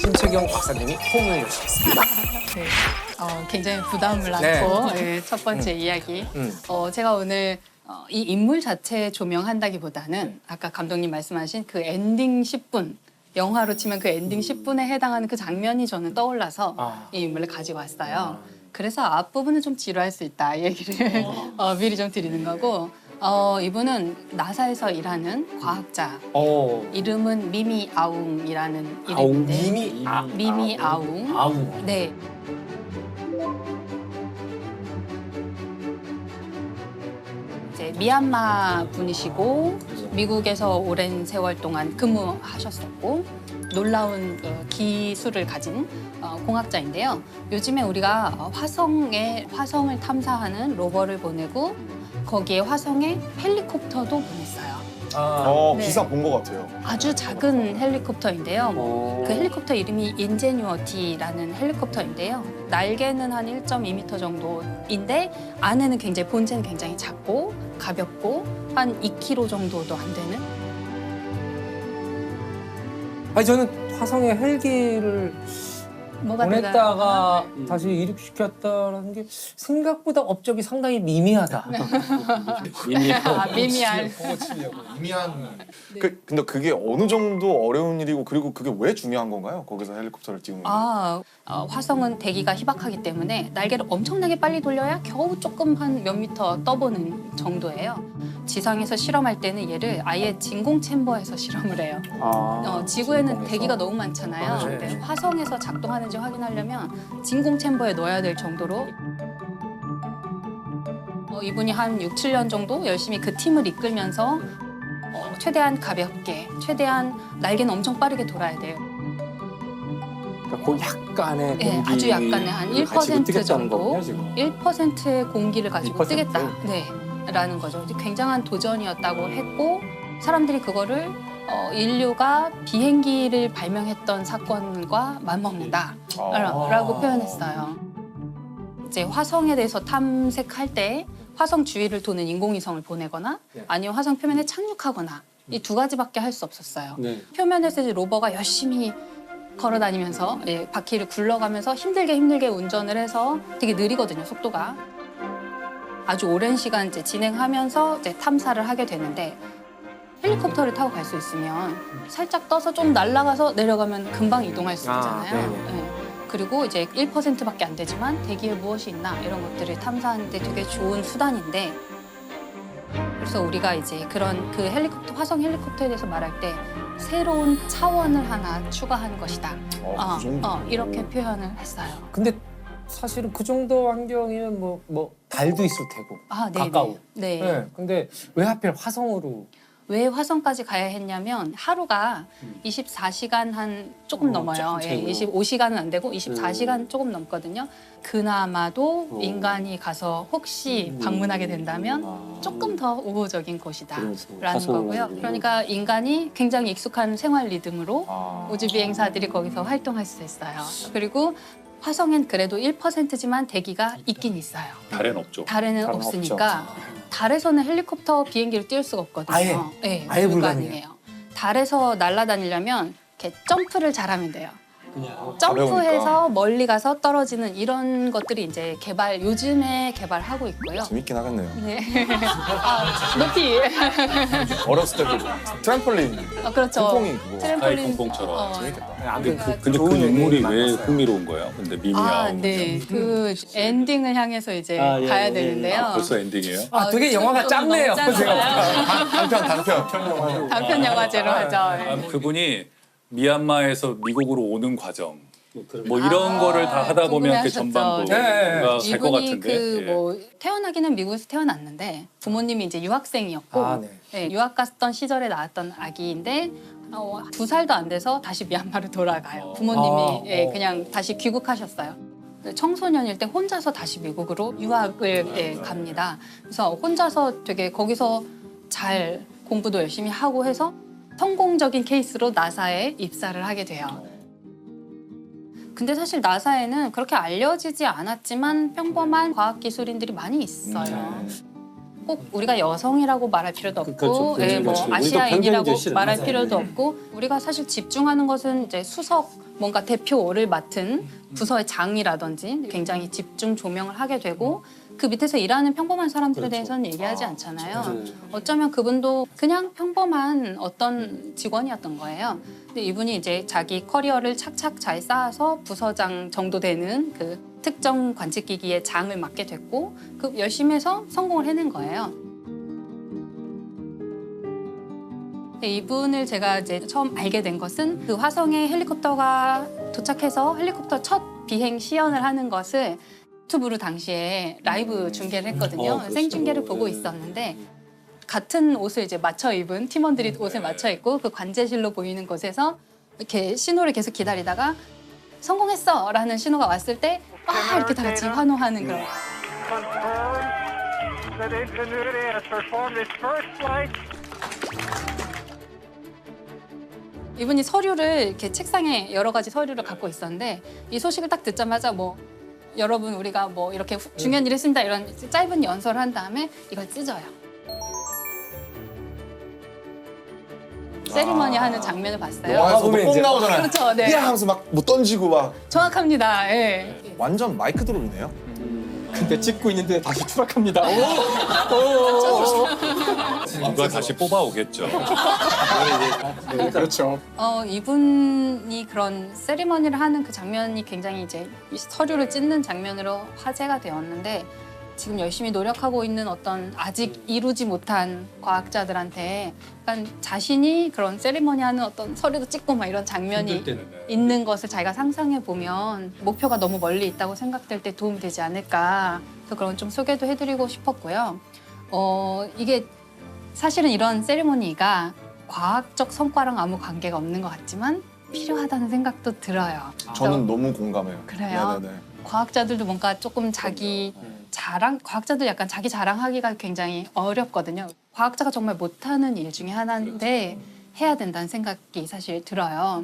신채경 박사님이 통을 여시겠습니다. 네. 굉장히 부담을 네. 안고 첫 번째 이야기. 제가 오늘 이 인물 자체 조명한다기보다는 아까 감독님 말씀하신 그 엔딩 10분, 영화로 치면 그 엔딩 10분에 해당하는 그 장면이 저는 떠올라서 이 인물을 가지고 왔어요. 그래서 앞부분은 좀 지루할 수 있다 이 얘기를 미리 좀 드리는 거고, 이분은 나사에서 일하는 과학자. 이름은 미미 아웅이라는 이름인데. 미미 아웅. 아웅. 네. 이제 미얀마 분이시고 미국에서 오랜 세월 동안 근무하셨었고 놀라운 기술을 가진 공학자인데요. 요즘에 우리가 화성을 탐사하는 로버를 보내고 거기에 화성에 헬리콥터도 보냈어요. 네. 기사 본 것 같아요. 아주 작은 헬리콥터인데요. 그 헬리콥터 이름이 인제뉴어티라는 헬리콥터인데요. 날개는 한 1.2m 정도인데 안에는 굉장히 본체는 굉장히 작고 가볍고 한 2kg 정도도 안 되는. 아니 저는 화성에 헬기를 뭐가 보냈다가 다시 이륙시켰다는 게 생각보다 업적이 상당히 미미하다. 미미한. 미미한. 근데 그게 어느 정도 어려운 일이고 그리고 그게 왜 중요한 건가요? 거기서 헬리콥터를 띄우는 게? 화성은 대기가 희박하기 때문에 날개를 엄청나게 빨리 돌려야 겨우 조금 한 몇 미터 떠보는 정도예요. 지상에서 실험할 때는 얘를 아예 진공 챔버에서 실험을 해요. 지구에는 진공에서? 대기가 너무 많잖아요. 네. 근데 화성에서 작동하는지 확인하려면 진공 챔버에 넣어야 될 정도로 이분이 한 6, 7년 정도 열심히 그 팀을 이끌면서 최대한 가볍게, 최대한 날개는 엄청 빠르게 돌아야 돼요. 그러니까 그 약간의 네, 공기 아주 약간의 한 1% 정도, 거군요, 지금. 1%의 공기를 가지고 1%? 뜨겠다. 네, 라는 거죠. 굉장한 도전이었다고 했고 사람들이 그거를 인류가 비행기를 발명했던 사건과 맞먹는다 라고 표현했어요. 이제 화성에 대해서 탐색할 때 화성 주위를 도는 인공위성을 보내거나 아니면 화성 표면에 착륙하거나 이 두 가지밖에 할 수 없었어요. 표면에서 이제 로버가 열심히 걸어다니면서 바퀴를 굴러가면서 힘들게 운전을 해서 되게 느리거든요, 속도가. 아주 오랜 시간 이제 진행하면서 이제 탐사를 하게 되는데 헬리콥터를 타고 갈 수 있으면 살짝 떠서 좀 날아가서 내려가면 금방 이동할 수 있잖아요. 네. 그리고 이제 1%밖에 안 되지만 대기에 무엇이 있나 이런 것들을 탐사하는데 되게 좋은 수단인데, 그래서 우리가 이제 그런 그 헬리콥터, 화성 헬리콥터에 대해서 말할 때 새로운 차원을 하나 추가한 것이다. 그 정도? 이렇게 표현을 했어요. 근데 사실은 그 정도 환경이면 뭐 달도 있을 테고 가까워. 네. 근데 왜 하필 화성으로? 왜 화성까지 가야 했냐면 하루가 24시간 한 조금 넘어요. 25시간은 안 되고 24시간 조금 넘거든요. 그나마도 인간이 가서 혹시 방문하게 된다면 조금 더 우호적인 곳이다라는 거고요. 그러니까 인간이 굉장히 익숙한 생활 리듬으로 우주 비행사들이 거기서 활동할 수 있어요. 그리고 화성엔 그래도 1%지만 대기가 있긴 있어요. 달에는 없죠. 달에는 없으니까 달에서는 헬리콥터 비행기를 띄울 수가 없거든요. 아예 불가능해요. 달에서 날아다니려면 이렇게 점프를 잘하면 돼요. 점프해서 멀리 가서 떨어지는 이런 것들이 이제 요즘에 개발하고 있고요. 재밌긴 하겠네요. 네. 높이. 어렸을 때도 트램폴린. 그렇죠. 퐁퐁이 그거. 트램폴린. 퐁퐁처럼. 재밌겠다. 근데 그 인물이 왜 흥미로운 거예요? 근데 미미아웅. 네. 그 엔딩을 향해서 이제 가야 되는데요. 벌써 엔딩이에요? 되게 영화가 짧네요. 단편 영화제로 하죠. 그분이 미얀마에서 미국으로 오는 과정, 뭐 이런 거를 다 하다 보면 그 전반부가 갈 것 이분이 같은데. 태어나기는 미국에서 태어났는데 부모님이 이제 유학생이었고 유학 갔던 시절에 낳았던 아기인데 2살도 안 돼서 다시 미얀마로 돌아가요. 부모님이 그냥 다시 귀국하셨어요. 청소년일 때 혼자서 다시 미국으로 유학을 갑니다. 그래서 혼자서 되게 거기서 잘 공부도 열심히 하고 해서 성공적인 케이스로 나사에 입사를 하게 돼요. 근데 사실 나사에는 그렇게 알려지지 않았지만 평범한 과학기술인들이 많이 있어요. 꼭 우리가 여성이라고 말할 필요도 없고, 그렇죠. 예, 뭐 그렇죠. 우리도 아시아인이라고 편견이 싫어요. 말할 맞아요. 필요도 없고, 우리가 사실 집중하는 것은 이제 수석 뭔가 대표를 맡은 부서의 장이라든지 굉장히 집중 조명을 하게 되고, 그 밑에서 일하는 평범한 사람들에 대해서는 얘기하지 않잖아요. 어쩌면 그분도 그냥 평범한 어떤 직원이었던 거예요. 근데 이분이 이제 자기 커리어를 착착 잘 쌓아서 부서장 정도 되는 그 특정 관측기기의 장을 맡게 됐고, 그 열심히 해서 성공을 해낸 거예요. 이분을 제가 이제 처음 알게 된 것은 그 화성에 헬리콥터가 도착해서 헬리콥터 첫 비행 시연을 하는 것을 유튜브로 당시에 라이브 중계를 했거든요. 그렇죠. 생중계를 보고 있었는데 같은 옷을 이제 맞춰 입은 팀원들이 옷을 맞춰 입고 그 관제실로 보이는 곳에서 이렇게 신호를 계속 기다리다가 성공했어라는 신호가 왔을 때 이렇게 다 같이 환호하는 그런. Confirmed that Ingenuity has performed its first flight. 이분이 서류를 이렇게 책상에 여러 가지 서류를 갖고 있었는데 이 소식을 딱 듣자마자 뭐 여러분 우리가 뭐 이렇게 중요한 일을 했습니다 이런 짧은 연설을 한 다음에 이걸 찢어요. 세리머니 하는 장면을 봤어요. 영화에서도 보면 꼭 이제- 나오잖아요. 그렇죠, 네. 야 하면서 막 뭐 던지고 막 정확합니다. 예. 완전 마이크 드롭이네요. 근데 찍고 있는데 다시 추락합니다. 누가 다시 뽑아오겠죠. 네, 그렇죠. 이분이 그런 세리머니를 하는 그 장면이 굉장히 이제 이 서류를 찢는 장면으로 화제가 되었는데 지금 열심히 노력하고 있는 어떤 아직 이루지 못한 과학자들한테 약간 자신이 그런 세리머니 하는 어떤 서류도 찍고 막 이런 장면이 있는 것을 자기가 상상해 보면 목표가 너무 멀리 있다고 생각될 때 도움이 되지 않을까. 그래서 그런 좀 소개도 해드리고 싶었고요. 이게 사실은 이런 세리머니가 과학적 성과랑 아무 관계가 없는 것 같지만 필요하다는 생각도 들어요. 저는 너무 공감해요. 그래요? 네네네. 과학자들도 뭔가 조금 자기 자랑, 과학자들 약간 자기 자랑하기가 굉장히 어렵거든요. 과학자가 정말 못하는 일 중에 하나인데 해야 된다는 생각이 사실 들어요.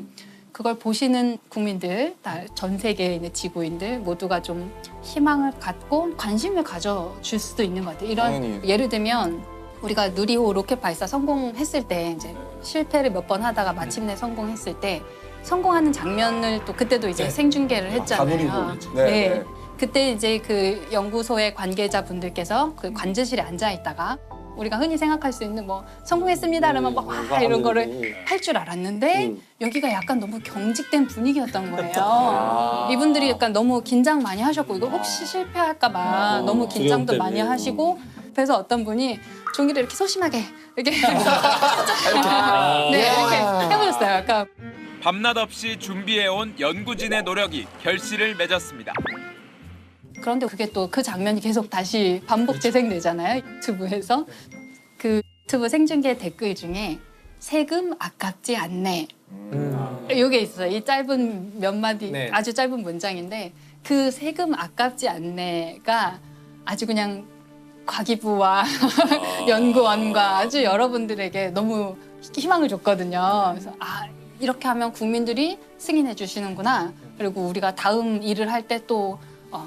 그걸 보시는 국민들, 전 세계에 있는 지구인들 모두가 좀 희망을 갖고 관심을 가져줄 수도 있는 것 같아요. 이런 당연히. 예를 들면 우리가 누리호 로켓 발사 성공했을 때 이제 실패를 몇 번 하다가 마침내 성공했을 때 성공하는 장면을 또 그때도 이제 생중계를 했잖아요. 다누리호. 네. 그때 이제 그 연구소의 관계자분들께서 그 관제실에 앉아 있다가 우리가 흔히 생각할 수 있는 뭐 성공했습니다 그러면 막 와 이런 거를 할 줄 알았는데 여기가 약간 너무 경직된 분위기였던 거예요. 이분들이 약간 너무 긴장 많이 하셨고 이거 혹시 실패할까 봐 너무 긴장도 두려움 많이 때문에. 하시고 그래서 어떤 분이 종이를 이렇게 소심하게 이렇게 네 이렇게 해보셨어요. 약간 밤낮 없이 준비해온 연구진의 노력이 결실을 맺었습니다. 그런데 그게 또 그 장면이 계속 다시 반복 재생되잖아요. 유튜브에서. 그 유튜브 생중계 댓글 중에 세금 아깝지 않네. 이게 있어요. 이 짧은 몇 마디 네. 아주 짧은 문장인데 그 세금 아깝지 않네가 아주 그냥 과기부와 연구원과 아주 여러분들에게 너무 희망을 줬거든요. 그래서 이렇게 하면 국민들이 승인해 주시는구나. 그리고 우리가 다음 일을 할 때 또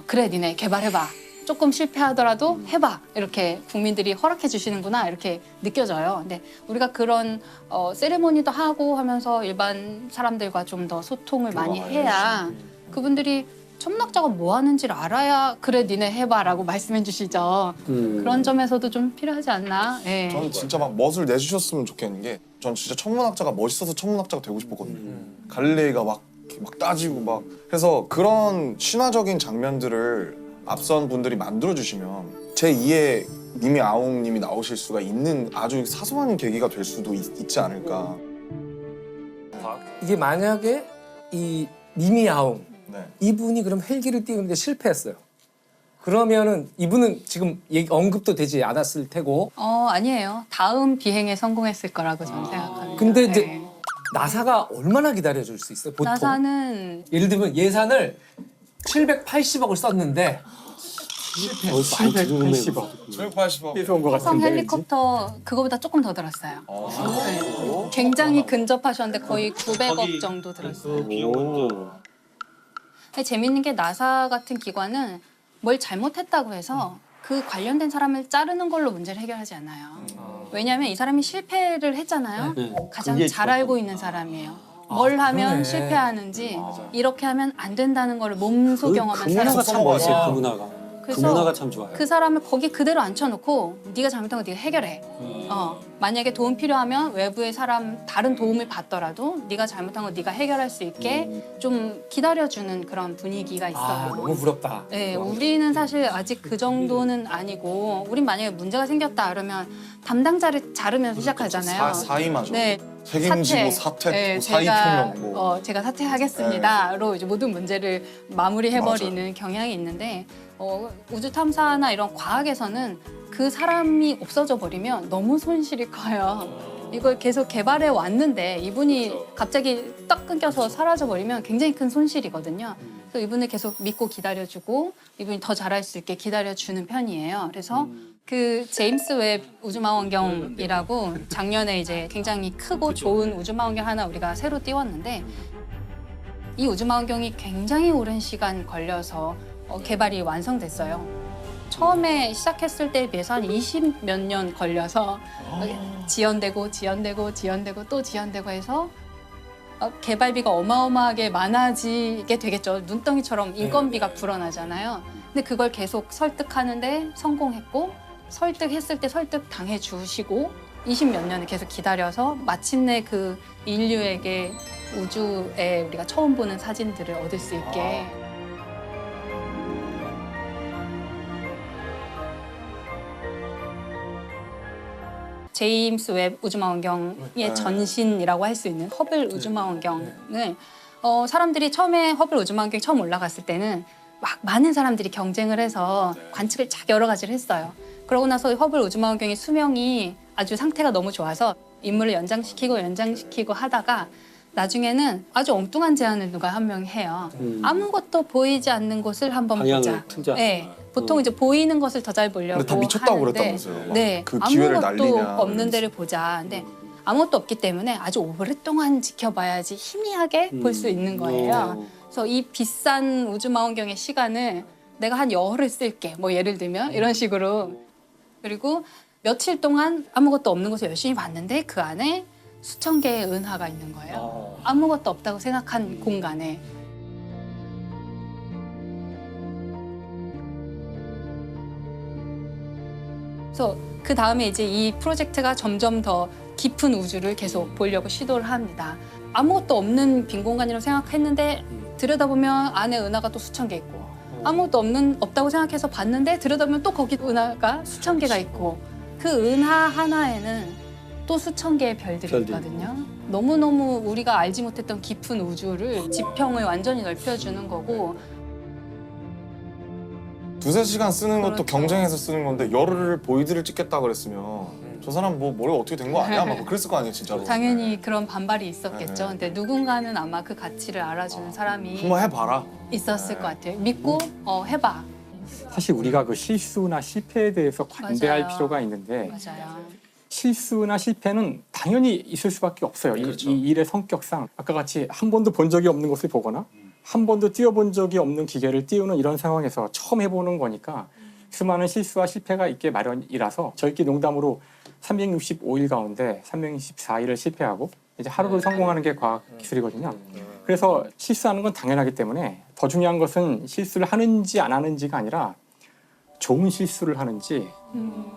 그래 니네 개발해봐. 조금 실패하더라도 해봐. 이렇게 국민들이 허락해 주시는구나. 이렇게 느껴져요. 근데 우리가 그런 세레모니도 하고 하면서 일반 사람들과 좀 더 소통을 많이 해야 그분들이 천문학자가 뭐 하는지를 알아야 그래 니네 해봐라고 말씀해 주시죠. 그런 점에서도 좀 필요하지 않나. 네. 저는 진짜 막 멋을 내주셨으면 좋겠는 게 전 진짜 천문학자가 멋있어서 천문학자가 되고 싶었거든요. 갈릴레이가 막 따지고 막 해서 그런 신화적인 장면들을 앞선 분들이 만들어주시면 제2의 니미 아웅님이 나오실 수가 있는 아주 사소한 계기가 될 수도 있지 않을까. 이게 만약에 이 니미 아웅 네. 이분이 그럼 헬기를 띄우는데 실패했어요. 그러면은 이분은 지금 언급도 되지 않았을 테고. 아니에요. 다음 비행에 성공했을 거라고 저는 생각합니다. 근데 이제 네. 나사가 얼마나 기다려줄 수 있어요? 보통 나사는 예를 들면 예산을 780억을 썼는데 780억. 780억. 필요한 것 화성 같은데. 헬리콥터 그거보다 조금 더 들었어요. 네. 굉장히 근접하셨는데 거의 900억 정도 들었어요. 근데 재밌는 게 나사 같은 기관은 뭘 잘못했다고 해서 그 관련된 사람을 자르는 걸로 문제를 해결하지 않아요. 왜냐하면 이 사람이 실패를 했잖아요. 가장 그게 잘 알고 있는 사람이에요. 뭘 하면 그러네. 실패하는지 이렇게 하면 안 된다는 걸 몸소 그 경험한 문화가 사람. 참 멋있어요. 그 문화가. 그 그래서 문화가 참 좋아요. 그 사람을 거기 그대로 앉혀놓고 네가 잘못한 거 네가 해결해. 만약에 도움 필요하면 외부의 사람 다른 도움을 받더라도 네가 잘못한 거 네가 해결할 수 있게 좀 기다려주는 그런 분위기가 있어요. 너무 부럽다. 네, 우리는 사실 아직 그 정도는 아니고 우린 만약에 문제가 생겼다 그러면 담당자를 자르면서 시작하잖아요. 사임하죠. 네. 책임지고 사퇴, 네, 뭐 사의 제가, 표명 뭐. 제가 사퇴하겠습니다로 이제 모든 문제를 마무리해버리는 경향이 있는데 우주 탐사나 이런 과학에서는 그 사람이 없어져 버리면 너무 손실이 커요. 이걸 계속 개발해 왔는데 이분이 갑자기 딱 끊겨서 사라져 버리면 굉장히 큰 손실이거든요. 그래서 이분을 계속 믿고 기다려주고 이분이 더 잘할 수 있게 기다려주는 편이에요. 그래서 그 제임스 웹 우주망원경이라고 작년에 이제 굉장히 크고 좋은 우주망원경 하나 우리가 새로 띄웠는데 이 우주망원경이 굉장히 오랜 시간 걸려서 개발이 완성됐어요. 처음에 시작했을 때에 비해서 한 20몇 년 걸려서 지연되고 또 지연되고 해서 개발비가 어마어마하게 많아지게 되겠죠. 눈덩이처럼 인건비가 불어나잖아요. 근데 그걸 계속 설득하는데 성공했고 설득했을 때 설득 당해 주시고 20몇 년을 계속 기다려서 마침내 그 인류에게 우주에 우리가 처음 보는 사진들을 얻을 수 있게 제임스 웹 우주망원경의 전신이라고 할 수 있는 허블 우주망원경을 사람들이 처음에 허블 우주망원경이 처음 올라갔을 때는 막 많은 사람들이 경쟁을 해서 관측을 쫙 여러 가지를 했어요. 그러고 나서 허블 우주망원경의 수명이 아주 상태가 너무 좋아서 임무를 연장시키고 하다가 나중에는 아주 엉뚱한 제안을 누가 한 명이 해요. 아무것도 보이지 않는 곳을 한번 방향을 보자. 틀자. 네, 보통 이제 보이는 것을 더 잘 보려고 근데 다 미쳤다고 하는데 그랬다면서요. 막 네, 그 기회를 아무것도 날리냐. 없는 데를 보자. 근데 아무것도 없기 때문에 아주 오랫동안 지켜봐야지 희미하게 볼 수 있는 거예요. 그래서 이 비싼 우주망원경의 시간을 내가 한 열흘 쓸게. 뭐 예를 들면 이런 식으로. 그리고 며칠 동안 아무것도 없는 곳을 열심히 봤는데 그 안에 수천 개의 은하가 있는 거예요. 아무것도 없다고 생각한 공간에. 그래서 그 다음에 이제 이 프로젝트가 점점 더 깊은 우주를 계속 보려고 시도를 합니다. 아무것도 없는 빈 공간이라고 생각했는데 들여다보면 안에 은하가 또 수천 개 있고 아무것도 없다고 생각해서 봤는데 들여다보면 또 거기 은하가 수천 개가 있고 그 은하 하나에는 또 수천 개의 별들이 있거든요. 너무너무 우리가 알지 못했던 깊은 우주를 지평을 완전히 넓혀주는 거고 두세 시간 쓰는 것도 그렇죠. 경쟁해서 쓰는 건데 열흘을 보이드를 찍겠다 그랬으면 저 사람 뭐 머리가 어떻게 된 거 아니야? 막 그랬을 거 아니에요 진짜로. 당연히 그런 반발이 있었겠죠. 네. 근데 누군가는 아마 그 가치를 알아주는 사람이 한번 해봐라. 있었을 것 같아요. 믿고 해봐. 사실 우리가 그 실수나 실패에 대해서 관대할 맞아요. 필요가 있는데 맞아요. 실수나 실패는 당연히 있을 수밖에 없어요. 그렇죠. 이 일의 성격상 아까 같이 한 번도 본 적이 없는 것을 보거나 한 번도 띄워본 적이 없는 기계를 띄우는 이런 상황에서 처음 해보는 거니까 수많은 실수와 실패가 있게 마련이라서 저희끼리 농담으로 365일 가운데 364일을 실패하고 이제 하루를 성공하는 게 과학 기술이거든요. 그래서 실수하는 건 당연하기 때문에 더 중요한 것은 실수를 하는지 안 하는지가 아니라 좋은 실수를 하는지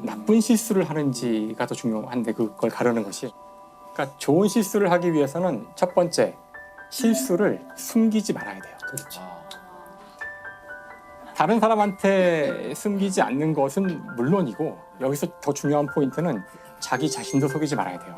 나쁜 실수를 하는지가 더 중요한데 그걸 가르는 것이. 그러니까 좋은 실수를 하기 위해서는 첫 번째 실수를 숨기지 말아야 돼요. 그렇죠. 다른 사람한테 숨기지 않는 것은 물론이고 여기서 더 중요한 포인트는 자기 자신도 속이지 말아야 돼요.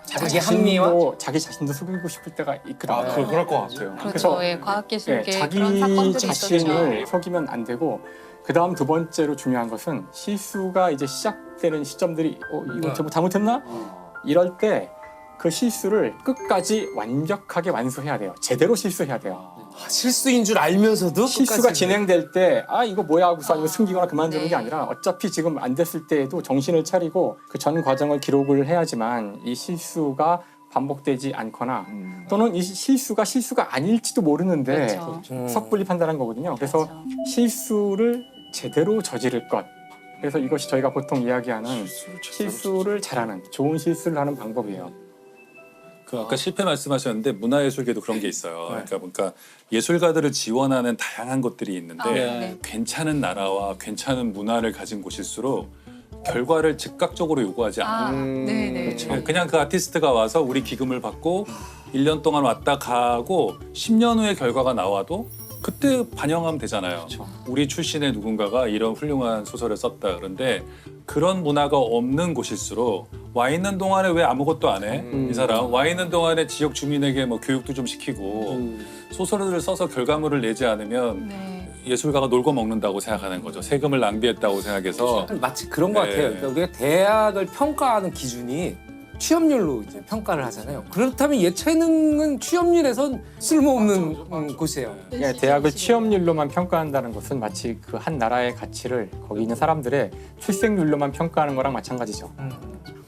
자기 합리화? 자기 자신도 속이고 싶을 때가 있거든요. 그럴 것 같아요. 그렇죠. 예, 과학기술계 네, 자기 그런 사건들이 자신을 있었죠. 속이면 안 되고 그 다음 두 번째로 중요한 것은 실수가 이제 시작되는 시점들이 이거 잘못했나? 이럴 때 그 실수를 끝까지 완벽하게 완수해야 돼요. 제대로 실수해야 돼요. 실수인 줄 알면서도 실수가 끝까지 진행될 때 이거 뭐야 하고서 아니면 숨기거나 그만두는 네. 게 아니라 어차피 지금 안 됐을 때에도 정신을 차리고 그 전 과정을 기록을 해야지만 이 실수가 반복되지 않거나 또는 이 실수가 아닐지도 모르는데 그렇죠. 섣불리 판단한 거거든요. 그래서 그렇죠. 실수를 제대로 저지를 것. 그래서 이것이 저희가 보통 이야기하는 실수를 잘하는, 좋은 실수를 하는 방법이에요. 그 아까 실패 말씀하셨는데 문화예술계도 그런 게 있어요. 그러니까 예술가들을 지원하는 다양한 것들이 있는데 네. 괜찮은 나라와 괜찮은 문화를 가진 곳일수록 결과를 즉각적으로 요구하지 않아요. 네네. 그냥 그 아티스트가 와서 우리 기금을 받고 1년 동안 왔다 가고 10년 후에 결과가 나와도 그때 반영하면 되잖아요. 우리 출신의 누군가가 이런 훌륭한 소설을 썼다. 그런데 그런 문화가 없는 곳일수록 와 있는 동안에 왜 아무것도 안 해? 이 사람 와 있는 동안에 지역 주민에게 뭐 교육도 좀 시키고 소설을 써서 결과물을 내지 않으면 네. 예술가가 놀고 먹는다고 생각하는 거죠. 세금을 낭비했다고 생각해서 마치 그런 것 네. 같아요. 그러니까 우리가 대학을 평가하는 기준이 취업률로 이제 평가를 하잖아요. 그렇다면 예체능은 취업률에선 쓸모없는 곳이에요. 그러니까 대학을 취업률로만 평가한다는 것은 마치 그 한 나라의 가치를 거기 있는 사람들의 출생률로만 평가하는 거랑 마찬가지죠.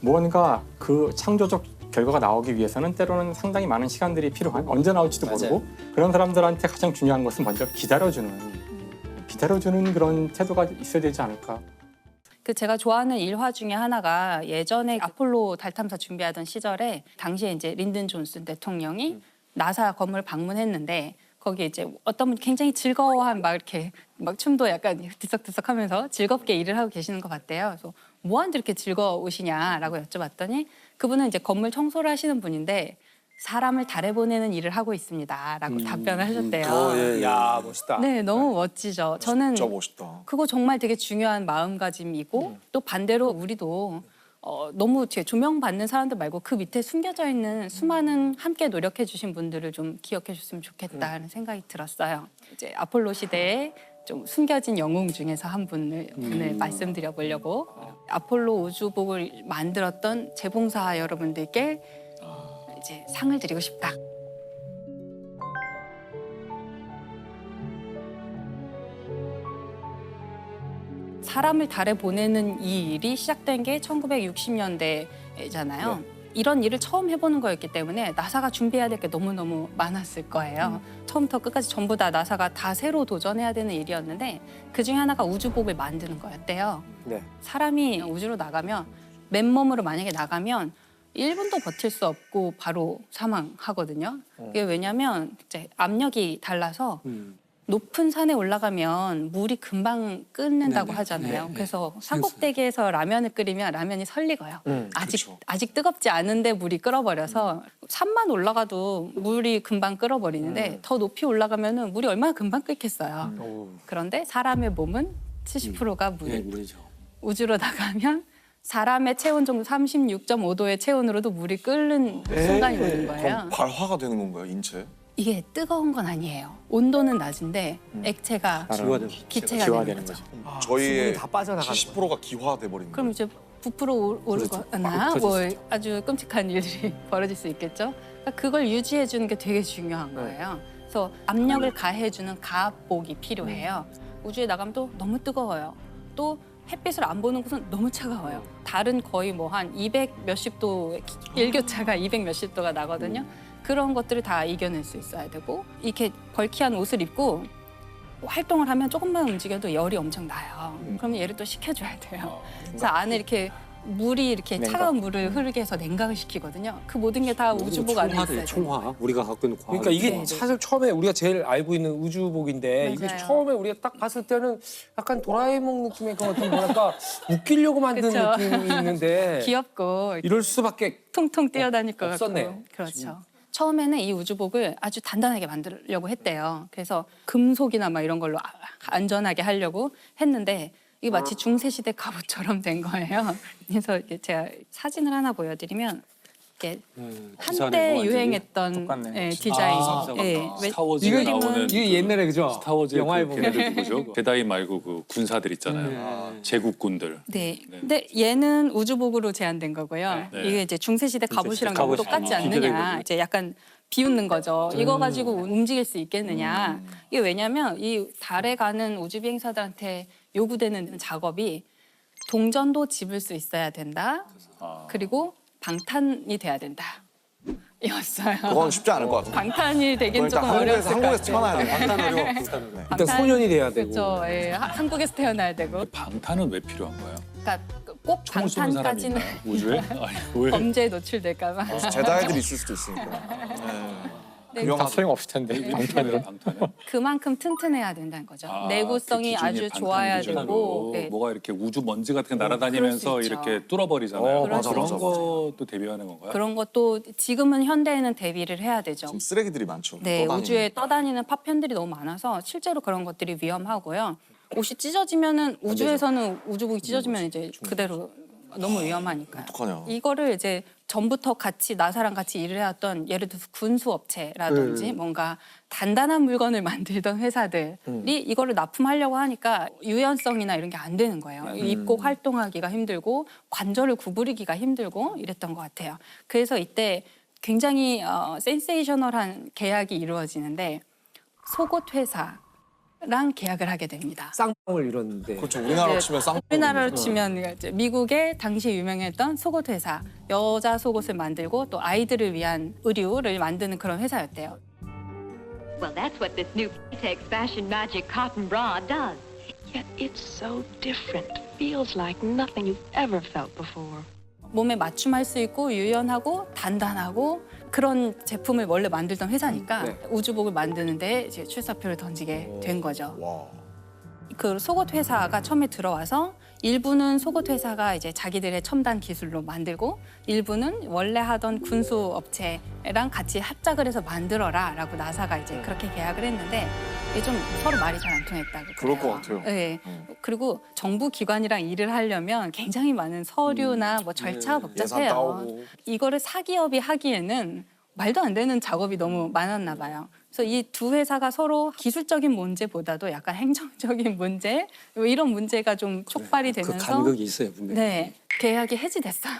무언가 그 창조적 결과가 나오기 위해서는 때로는 상당히 많은 시간들이 필요한, 언제 나올지도 모르고 그런 사람들한테 가장 중요한 것은 먼저 기다려주는 그런 태도가 있어야 되지 않을까. 그 제가 좋아하는 일화 중에 하나가 예전에 아폴로 달 탐사 준비하던 시절에 당시에 이제 린든 존슨 대통령이 나사 건물 방문했는데 거기에 이제 어떤 분 굉장히 즐거워한 막 이렇게 막 춤도 약간 들썩들썩하면서 즐겁게 일을 하고 계시는 것 같대요. 그래서 뭐 하는데 이렇게 즐거우시냐라고 여쭤봤더니 그분은 이제 건물 청소를 하시는 분인데 사람을 달에 보내는 일을 하고 있습니다라고 답변을 하셨대요. 야 멋있다. 네, 너무 멋지죠. 저는 진짜 멋있다. 그거 정말 되게 중요한 마음가짐이고 또 반대로 우리도 너무 조명받는 사람들 말고 그 밑에 숨겨져 있는 수많은 함께 노력해 주신 분들을 좀 기억해 줬으면 좋겠다는 생각이 들었어요. 이제 아폴로 시대에 좀 숨겨진 영웅 중에서 한 분을 오늘 말씀드려 보려고 아폴로 우주복을 만들었던 재봉사 여러분들께 이제 상을 드리고 싶다. 사람을 달에 보내는 이 일이 시작된 게 1960년대잖아요. 이런 일을 처음 해보는 거였기 때문에 나사가 준비해야 될 게 너무너무 많았을 거예요. 처음부터 끝까지 전부 다 나사가 다 새로 도전해야 되는 일이었는데 그중에 하나가 우주복을 만드는 거였대요. 네. 사람이 우주로 나가면 맨몸으로 만약에 나가면 1분도 버틸 수 없고 바로 사망하거든요. 이게 왜냐면 이제 압력이 달라서 높은 산에 올라가면 물이 금방 끓는다고 하잖아요. 그래서 산꼭대기에서 라면을 끓이면 라면이 설익어요. 아직 뜨겁지 않은데 물이 끓어버려서 산만 올라가도 물이 금방 끓어버리는데 더 높이 올라가면은 물이 얼마나 금방 끓겠어요. 그런데 사람의 몸은 70%가 물이죠. 우주로 나가면 사람의 체온 정도 36.5도의 체온으로도 물이 끓는 순간이 오는 거예요. 그럼 발화가 되는 건가요, 인체? 이게 뜨거운 건 아니에요. 온도는 낮은데 액체가 기체가 되는 거죠. 저희의 다 빠져나가는 70%가 기화돼 버리는 그럼 거예요. 이제 부풀어 오르거나 뭐 아주 끔찍한 일들이 벌어질 수 있겠죠. 그러니까 그걸 유지해 주는 게 되게 중요한 거예요. 그래서 압력을 가해 주는 가압복이 필요해요. 우주에 나가면 또 너무 뜨거워요. 또 햇빛을 안 보는 곳은 너무 차가워요. 달은 거의 뭐 한 200 몇십 도 일교차가 200 몇십 도가 나거든요. 그런 것들을 다 이겨낼 수 있어야 되고 이렇게 벌키한 옷을 입고 활동을 하면 조금만 움직여도 열이 엄청 나요. 그러면 얘를 또 식혀줘야 돼요. 그래서 안에 이렇게 물이 이렇게 차가운 물을 흐르게 해서 냉각을 시키거든요. 그 모든 게 다 우주복 안에 있어야 돼요. 총화. 우리가 갖고 있는 과학. 그러니까 이게 네. 사실 처음에 우리가 제일 알고 있는 우주복인데 이게 맞아요. 처음에 우리가 딱 봤을 때는 약간 도라에몽 느낌의 그 어떤 뭐랄까 웃기려고 만든 그쵸. 느낌이 있는데 귀엽고 이럴 수밖에 통통 뛰어다닐 것 없었네요. 같고. 그렇죠. 처음에는 이 우주복을 아주 단단하게 만들려고 했대요. 그래서 금속이나 막 이런 걸로 안전하게 하려고 했는데 이게 마치 중세시대 갑옷처럼 된 거예요. 그래서 이게 제가 사진을 하나 보여드리면 이게 한때 유행했던 똑같네. 디자인. 스타워즈에 이거 나오는 이게 옛날에 그죠? 스타워즈 영화에 그 보면 걔네들 누구죠? 제다이 말고 그 군사들 있잖아요. 제국군들. 네. 네. 근데 얘는 우주복으로 제한된 거고요. 네. 이게 이제 중세시대 갑옷이랑 너무 갑옷이 똑같지 기대되는 않느냐. 거죠. 이제 약간 비웃는 거죠. 이거 가지고 움직일 수 있겠느냐. 이게 왜냐면 이 달에 가는 우주 비행사들한테 요구되는 작업이 동전도 집을 수 있어야 된다. 그리고 방탄이 돼야 된다. 였어요. 그건 쉽지 않을 것 같아요. 방탄이 되긴 그건 일단 조금 한국에서 어려웠을 것 한국에서 같아요. 태어나야 돼. 방탄 어려워. 방탄- 일단 소년이 돼야 되고. 그렇죠. 예, 한국에서 태어나야 되고. 방탄은 왜 필요한 거예요? 그러니까 꼭 총을 쏘는 사람이 방탄까지는 있나요? 우주에? 아니 왜? 범죄에 노출될까봐. 제다애들이 있을 수도 있으니까. 네, 다 위험하죠. 소용없을 텐데 방탄으로. 방탄은? 그만큼 튼튼해야 된다는 거죠. 아, 내구성이 그 기준이 아주 방탄 좋아야 기준으로 되고. 네. 뭐가 이렇게 우주 먼지 같은 게 날아다니면서 그럴 수 있죠. 이렇게 뚫어버리잖아요. 맞아, 그런 맞아, 맞아. 것도 대비하는 건가요? 그런 것도 지금은 현대에는 대비를 해야 되죠. 지금 쓰레기들이 많죠. 네, 떠다니는. 우주에 떠다니는 파편들이 너무 많아서 실제로 그런 것들이 위험하고요. 옷이 찢어지면은 우주에서는 우주복이 찢어지면 이제 그대로 너무 위험하니까요. 어떡하냐. 이거를 이제 전부터 같이 나사랑 같이 일을 해왔던 예를 들어서 군수업체라든지 뭔가 단단한 물건을 만들던 회사들이 이거를 납품하려고 하니까 유연성이나 이런 게 안 되는 거예요. 입고 활동하기가 힘들고 관절을 구부리기가 힘들고 이랬던 것 같아요. 그래서 이때 굉장히 센세이셔널한 계약이 이루어지는데 속옷 회사랑 계약을 하게 됩니다. 쌍방울 이뤘는데. 그렇죠. 우리나라로 네. 치면 쌍. 우리나라로 치면 이제 미국의 당시 유명했던 속옷 회사, 여자 속옷을 만들고 또 아이들을 위한 의류를 만드는 그런 회사였대요. Well, that's what this new Playtex Fashion Magic cotton bra does. Yet it's so different. Feels like nothing you've ever felt before. 몸에 맞춤할 수 있고 유연하고 단단하고 그런 제품을 원래 만들던 회사니까 네. 우주복을 만드는데 이제 출사표를 던지게 된 거죠. 와. 그 속옷 회사가 처음에 들어와서 일부는 속옷 회사가 이제 자기들의 첨단 기술로 만들고 일부는 원래 하던 군수 업체랑 같이 합작을 해서 만들어라라고 나사가 이제 그렇게 계약을 했는데 이게 좀 서로 말이 잘 안 통했다고 그럴 그래요. 것 같아요. 네. 그리고 정부 기관이랑 일을 하려면 굉장히 많은 서류나 뭐 절차가 예산 복잡해요. 따오고. 이거를 사기업이 하기에는 말도 안 되는 작업이 너무 많았나 봐요. 그래서 이 두 회사가 서로 기술적인 문제보다도 약간 행정적인 문제 뭐 이런 문제가 좀 촉발이 그 되면서 간극이 있어요 분명히. 네 계약이 해지됐어요.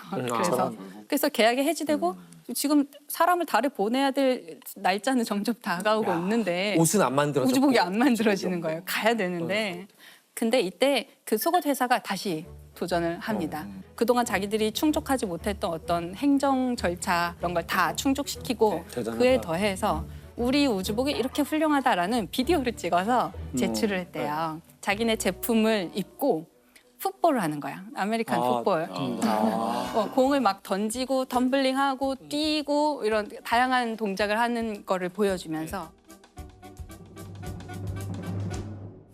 그래서 계약이 해지되고 지금 사람을 달에 보내야 될 날짜는 점점 다가오고 있는데 옷은 안 만들어졌고. 우주복이 안 만들어지는 거예요. 가야 되는데. 근데 이때 그 속옷 회사가 다시 도전을 합니다. 그동안 자기들이 충족하지 못했던 어떤 행정 절차 이런 걸 다 충족시키고 대단하다. 그에 더해서 우리 우주복이 이렇게 훌륭하다라는 비디오를 찍어서 제출을 했대요. 자기네 제품을 입고 풋볼을 하는 거야. 아메리칸 풋볼. 공을 막 던지고 덤블링하고 뛰고 이런 다양한 동작을 하는 거를 보여주면서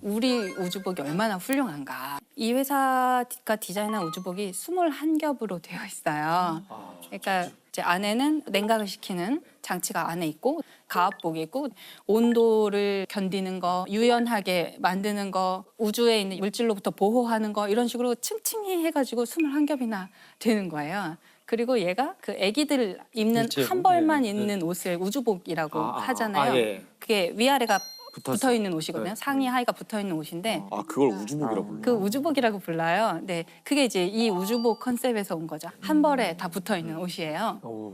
우리 우주복이 얼마나 훌륭한가. 이 회사가 디자인한 우주복이 21겹으로 되어 있어요. 그러니까 이제 안에는 냉각을 시키는 장치가 안에 있고 가압복이 있고 온도를 견디는 거, 유연하게 만드는 거, 우주에 있는 물질로부터 보호하는 거 이런 식으로 층층이 해가지고 21겹이나 되는 거예요. 그리고 얘가 그 아기들 입는 일제복? 한 벌만 네, 입는 옷을 우주복이라고 아, 아, 하잖아요. 아, 예. 그게 위아래가 붙었어. 붙어 있는 옷이거든요. 네. 상의 하의가 붙어 있는 옷인데 아 그걸 우주복이라고 불러. 그 우주복이라고 불러요. 네, 그게 이제 이 우주복 컨셉에서 온 거죠. 한 벌에 다 붙어 있는 옷이에요. 오.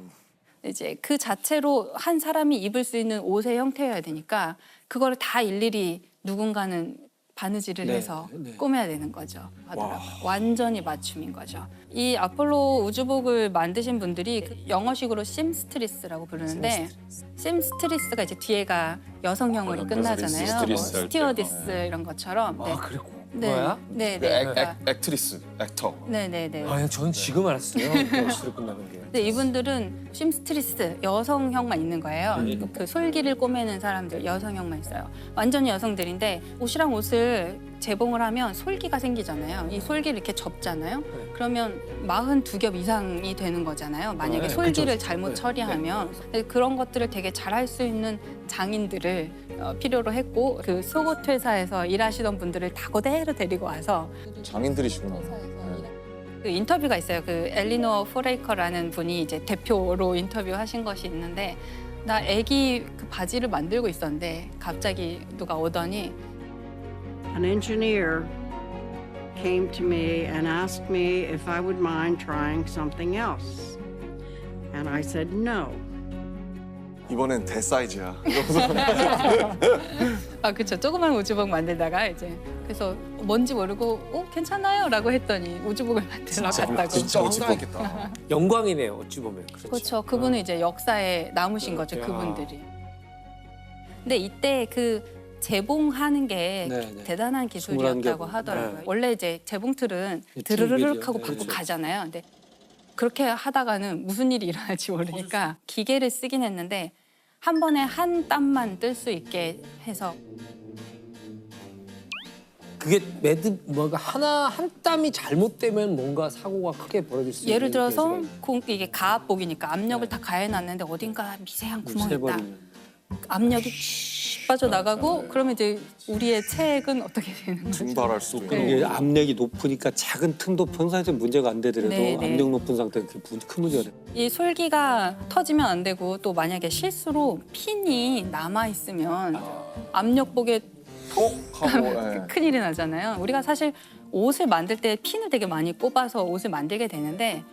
이제 그 자체로 한 사람이 입을 수 있는 옷의 형태여야 되니까 그거를 다 일일이 누군가는 바느질을 네, 해서 네. 꾸며야 되는 거죠. 하더라고요. 완전히 맞춤인 거죠. 이 아폴로 우주복을 만드신 분들이 그 영어식으로 심스트리스라고 부르는데 심스트리스가 이제 뒤에가 여성형으로 끝나잖아요. 뭐 스트리스 할 때. 스티어디스 이런 것처럼. 네. 아 그랬고. 네. 뭐야? 네, 그 네. 그러니까 액트리스, 액터. 네, 네, 네. 아, 전 지금 알았어요. 시로 끝나는 게. 근데 이분들은 심스트리스 여성형만 있는 거예요. 그 솔기를 꼬매는 사람들 여성형만 있어요. 완전히 여성들인데 옷이랑 옷을 재봉을 하면 솔기가 생기잖아요. 이 솔기를 이렇게 접잖아요. 그러면 42겹 이상이 되는 거잖아요. 만약에 네, 솔기를 그쵸. 잘못 네, 처리하면 그런 것들을 되게 잘할 수 있는 장인들을 필요로 했고 그 속옷 회사에서 일하시던 분들을 다 그대로 데리고 와서 장인들이시구나. 그 인터뷰가 있어요. 그 엘리노어 포레이커라는 분이 이제 대표로 인터뷰하신 것이 있는데 나 애기 그 바지를 만들고 있었는데 갑자기 누가 오더니 An engineer came to me and asked me if I would mind trying something else. And I said no. 이번엔 대사이즈야. 이러면서 그렇죠. 조그만 우주복 만들다가 이제 그래서 뭔지 모르고 괜찮아요라고 했더니 우주복을 만들러 갔다고. 진짜 황당했겠다. 영광이네요. 어찌 보면. 그렇죠. 그분은 이제 역사에 남으신 거죠. 그분들이. 근데 이때 그 재봉하는 게 네. 대단한 기술이었다고 하더라고요. 원래 이제 재봉틀은 드르르륵 하고 받고 가잖아요. 근데 그렇게 하다가는 무슨 일이 일어날지 모르니까 기계를 쓰긴 했는데 한 번에 한 땀만 뜰 수 있게 해서 그게 뭔가 한 땀이 잘못되면 뭔가 사고가 크게 벌어질 수 있는. 예를 들어서 계기가 이게 가압복이니까 압력을 다 가해놨는데 어딘가 미세한 구멍이 있다. 압력이 슉 빠져나가고 그러면 이제 우리의 체액은 어떻게 되는 거죠? 증발할 수도 있고. 네. 이게 압력이 높으니까 작은 틈도 평소에도 문제가 안 되더라도 네. 압력 높은 상태는 큰 문제가 돼요. 이 솔기가 터지면 안 되고 또 만약에 실수로 핀이 남아 있으면 압력복에 하고 큰일이 나잖아요. 우리가 사실 옷을 만들 때 핀을 되게 많이 꼽아서 옷을 만들게 되는데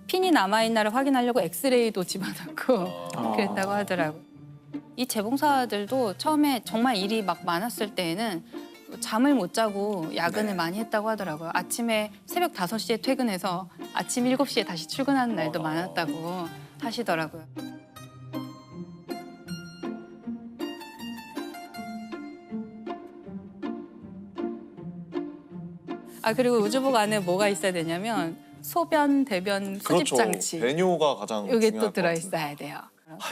핀이 남아있는 나를 확인하려고 엑스레이도 집어넣고 그랬다고 하더라고요. 이 재봉사들도 처음에 정말 일이 막 많았을 때에는 잠을 못 자고 야근을 많이 했다고 하더라고요. 아침에 새벽 5시에 퇴근해서 아침 7시에 다시 출근하는 날도 많았다고 하시더라고요. 그리고 우주복 안에 뭐가 있어야 되냐면 소변, 대변 수집 그렇죠. 장치. 배뇨가 가장 이게 중요할 또 것 들어있어야 돼요.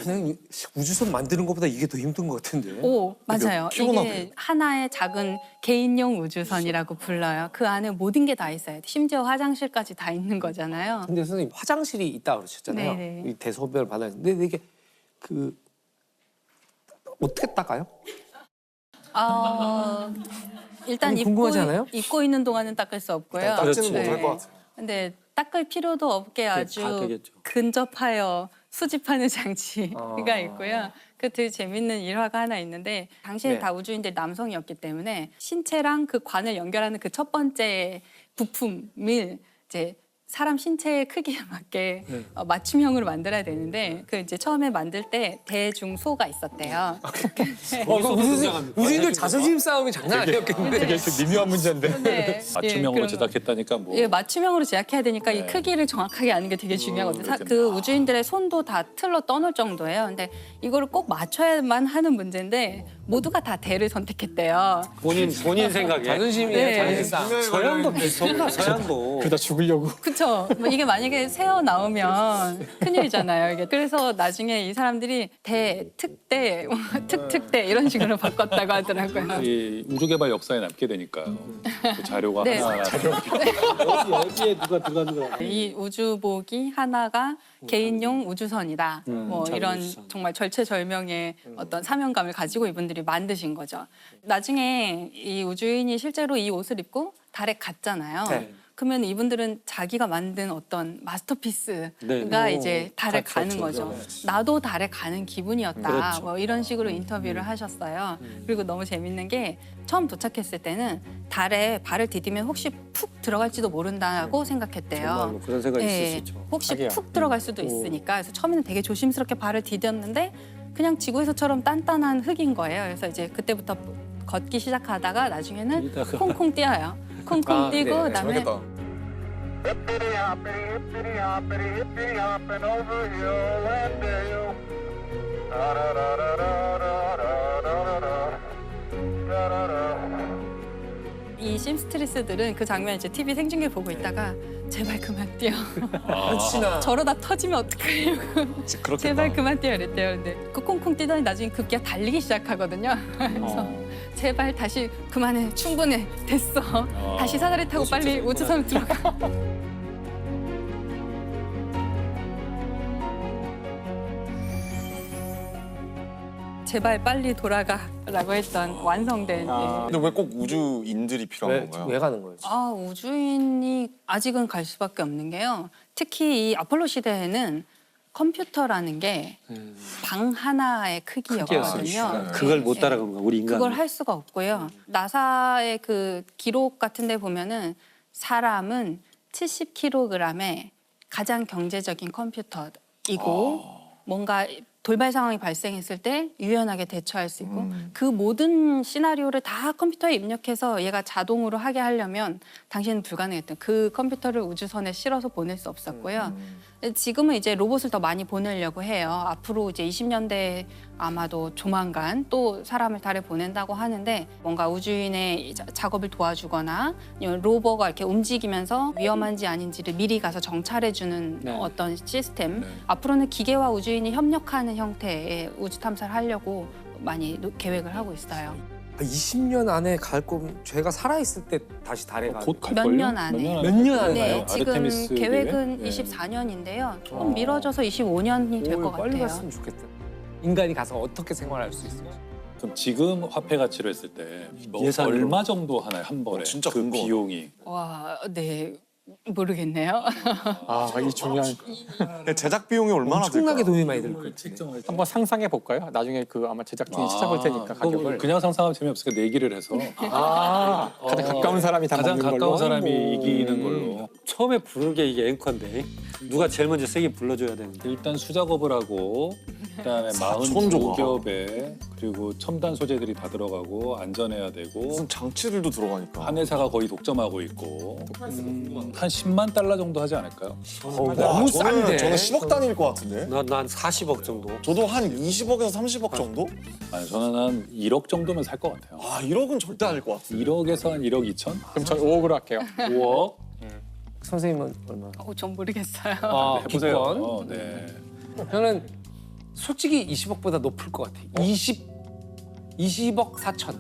그냥 우주선 만드는 것보다 이게 더 힘든 것 같은데. 오, 맞아요. 피곤하고요. 이게 하나의 작은 개인용 우주선이라고 불러요. 그 안에 모든 게 다 있어요. 심지어 화장실까지 다 있는 거잖아요. 근데 선생님 화장실이 있다 그러셨잖아요. 네네. 이 대소변을 받아야 되는데 근데 이게 그 어떻게 닦아요? 일단 아니, 궁금하지 않아요? 입고 있는 동안은 닦을 수 없고요. 닦지는 네. 못할 것 같아요. 근데 닦을 필요도 없게 다 아주 되겠죠. 근접하여 수집하는 장치가 있고요. 그 되게 재밌는 일화가 하나 있는데 당시에 네. 다 우주인들이 남성이었기 때문에 신체랑 그 관을 연결하는 그 첫 번째 부품을 이제 사람 신체의 크기에 맞게 맞춤형으로 만들어야 되는데 그 이제 처음에 만들 때 대중소가 있었대요. 우주인들 자존심 싸움이 장난 아니었겠는데. 되게 미묘한 문제인데. 네. 맞춤형으로 예, 제작했다니까 뭐. 예, 맞춤형으로 제작해야 되니까 네. 이 크기를 정확하게 아는 게 되게 중요하거든요. 그렇겠네. 그 우주인들의 손도 다 틀로 떠놓을 정도예요. 근데 이거를 꼭 맞춰야만 하는 문제인데 모두가 다 대를 선택했대요. 본인 생각에 자존심이에요. 네. 자존심 싸움. 서양도 비슷한가 서양도. 그러다 죽으려고. 그렇죠. 이게 만약에 새어 나오면 큰일이잖아요. 이게 그래서 나중에 이 사람들이 대, 특대, 특특대 이런 식으로 바꿨다고 하더라고요. 이 우주개발 역사에 남게 되니까요. 그 자료가 네. 하나하나. 여기에 누가 들어가는 거야? 이 우주복이 하나가 개인용 우주선이다. 뭐 자기 이런 우주선. 정말 절체절명의 어떤 사명감을 가지고 이분들이 만드신 거죠. 나중에 이 우주인이 실제로 이 옷을 입고 달에 갔잖아요. 네. 그러면 이분들은 자기가 만든 어떤 마스터피스가 네. 이제 달에 그렇죠, 가는 거죠. 나도 달에 가는 기분이었다. 그렇죠. 뭐 이런 식으로 인터뷰를 하셨어요. 그리고 너무 재밌는 게 처음 도착했을 때는 달에 발을 디디면 혹시 푹 들어갈지도 모른다고 생각했대요. 정말로 그런 생각이 있을 수 예, 있죠. 혹시 자기야. 푹 들어갈 수도 있으니까 그래서 처음에는 되게 조심스럽게 발을 디뎠는데 그냥 지구에서처럼 단단한 흙인 거예요. 그래서 이제 그때부터 걷기 시작하다가 나중에는 뛰다가. 콩콩 뛰어요. 콩콩 뛰고 네, 그다음에 재밌겠다. Hippity hoppity, hippity hoppity, hippity hopping over hill and dale. Da da da da da da da da da da. 이 심스트리스들은 그 장면 이제 TV 생중계 보고 있다가 제발 그만 뛰어. 혹시나 저러다 터지면 어떡하려고. 그렇겠다. 제발 그만 뛰어 이랬대요. 근데 그 콩콩 뛰더니 나중에 급기야 달리기 시작하거든요. 그래서 제발 다시 그만해. 충분해. 됐어. 다시 사다리 타고 빨리 우주선 들어가. 제발 빨리 돌아가라고 했던 완성된 예. 근데 왜 꼭 우주인들이 필요한 왜, 건가요? 왜 가는 거예요? 우주인이 아직은 갈 수밖에 없는 게요. 특히 이 아폴로 시대에는 컴퓨터라는 게 방 하나의 크기였거든요. 그걸 못 따라간 거야 우리 인간. 그걸 할 수가 없고요. 나사의 그 기록 같은 데 보면은 사람은 70kg의 가장 경제적인 컴퓨터이고 뭔가 돌발 상황이 발생했을 때 유연하게 대처할 수 있고 그 모든 시나리오를 다 컴퓨터에 입력해서 얘가 자동으로 하게 하려면 당시에는 불가능했던 그 컴퓨터를 우주선에 실어서 보낼 수 없었고요. 지금은 이제 로봇을 더 많이 보내려고 해요. 앞으로 이제 20년대 아마도 조만간 또 사람을 달에 보낸다고 하는데 뭔가 우주인의 작업을 도와주거나 아니면 로버가 이렇게 움직이면서 위험한지 아닌지를 미리 가서 정찰해주는 네. 어떤 시스템. 앞으로는 기계와 우주인이 협력하는 형태의 우주 탐사를 하려고 많이 계획을 하고 있어요. 20년 안에 갈 거면 제가 살아있을 때 다시 달에 가. 곧 갈걸요? 몇 년 안에. 몇 년 안에 네, 가요? 지금 아르테미스 계획은 기회? 24년인데요. 조금 미뤄져서 25년이 될 것 빨리 같아요. 갔으면 좋겠다. 인간이 가서 어떻게 생활할 수 있을지. 그럼 지금 화폐 가치로 했을 때 뭐 예산으로. 얼마 정도 하나요? 한 번에? 진짜 그 궁금하다. 비용이. 와, 네. 모르겠네요. 아, 이 중요한. 제작 비용이 얼마나 엄청나게 들까? 돈이 많이 들 거예요. 한번 상상해 볼까요? 나중에 그 아마 제작진이 찾아볼 테니까 가격을. 그냥 상상하면 재미없으니까 내기를 해서 아, 가장 가까운 사람이 다 가장 먹는 걸로. 가까운 사람이 뭐. 이기는 걸로. 처음에 부르는 게 이게 앵커인데 누가 제일 먼저 세게 불러줘야 되는데. 일단 수작업을 하고 그다음에 4천 조각. 42겹에 그리고 첨단 소재들이 다 들어가고 안전해야 되고 무슨 장치들도 들어가니까. 한 회사가 거의 독점하고 있고 한 10만 달러 정도 하지 않을까요? 너무 싼데. 저는 10억 단위일 것 같은데. 난 40억 정도. 저도 한 20억에서 30억 정도? 아니 저는 한 1억 정도면 살 것 같아요. 아 1억은 절대 아닐 것 같아. 1억에서 한 1억 2천? 그럼 전 5억으로 할게요. 5억? 선생님은 얼마? 전 모르겠어요. 아, 해보세요. 네. 저는 솔직히 20억보다 높을 것 같아. 20억 4천.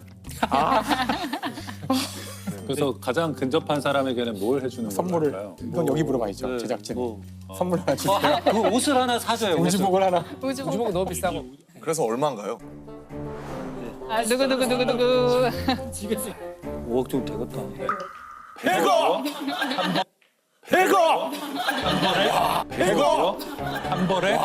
그래서 가장 근접한 사람에게는 뭘 해주는 선물을. 건가요? 이건 여기 물어봐야죠. 네, 제작진. 뭐. 선물 하나 주세요. 그 옷을 하나 사줘요. 옷을. 우주복을 하나. 20억 너무 비싸고. 그래서 얼마인가요? 아, 누구. 5억 정도 되겠다. 100억! 100억? 한 벌에?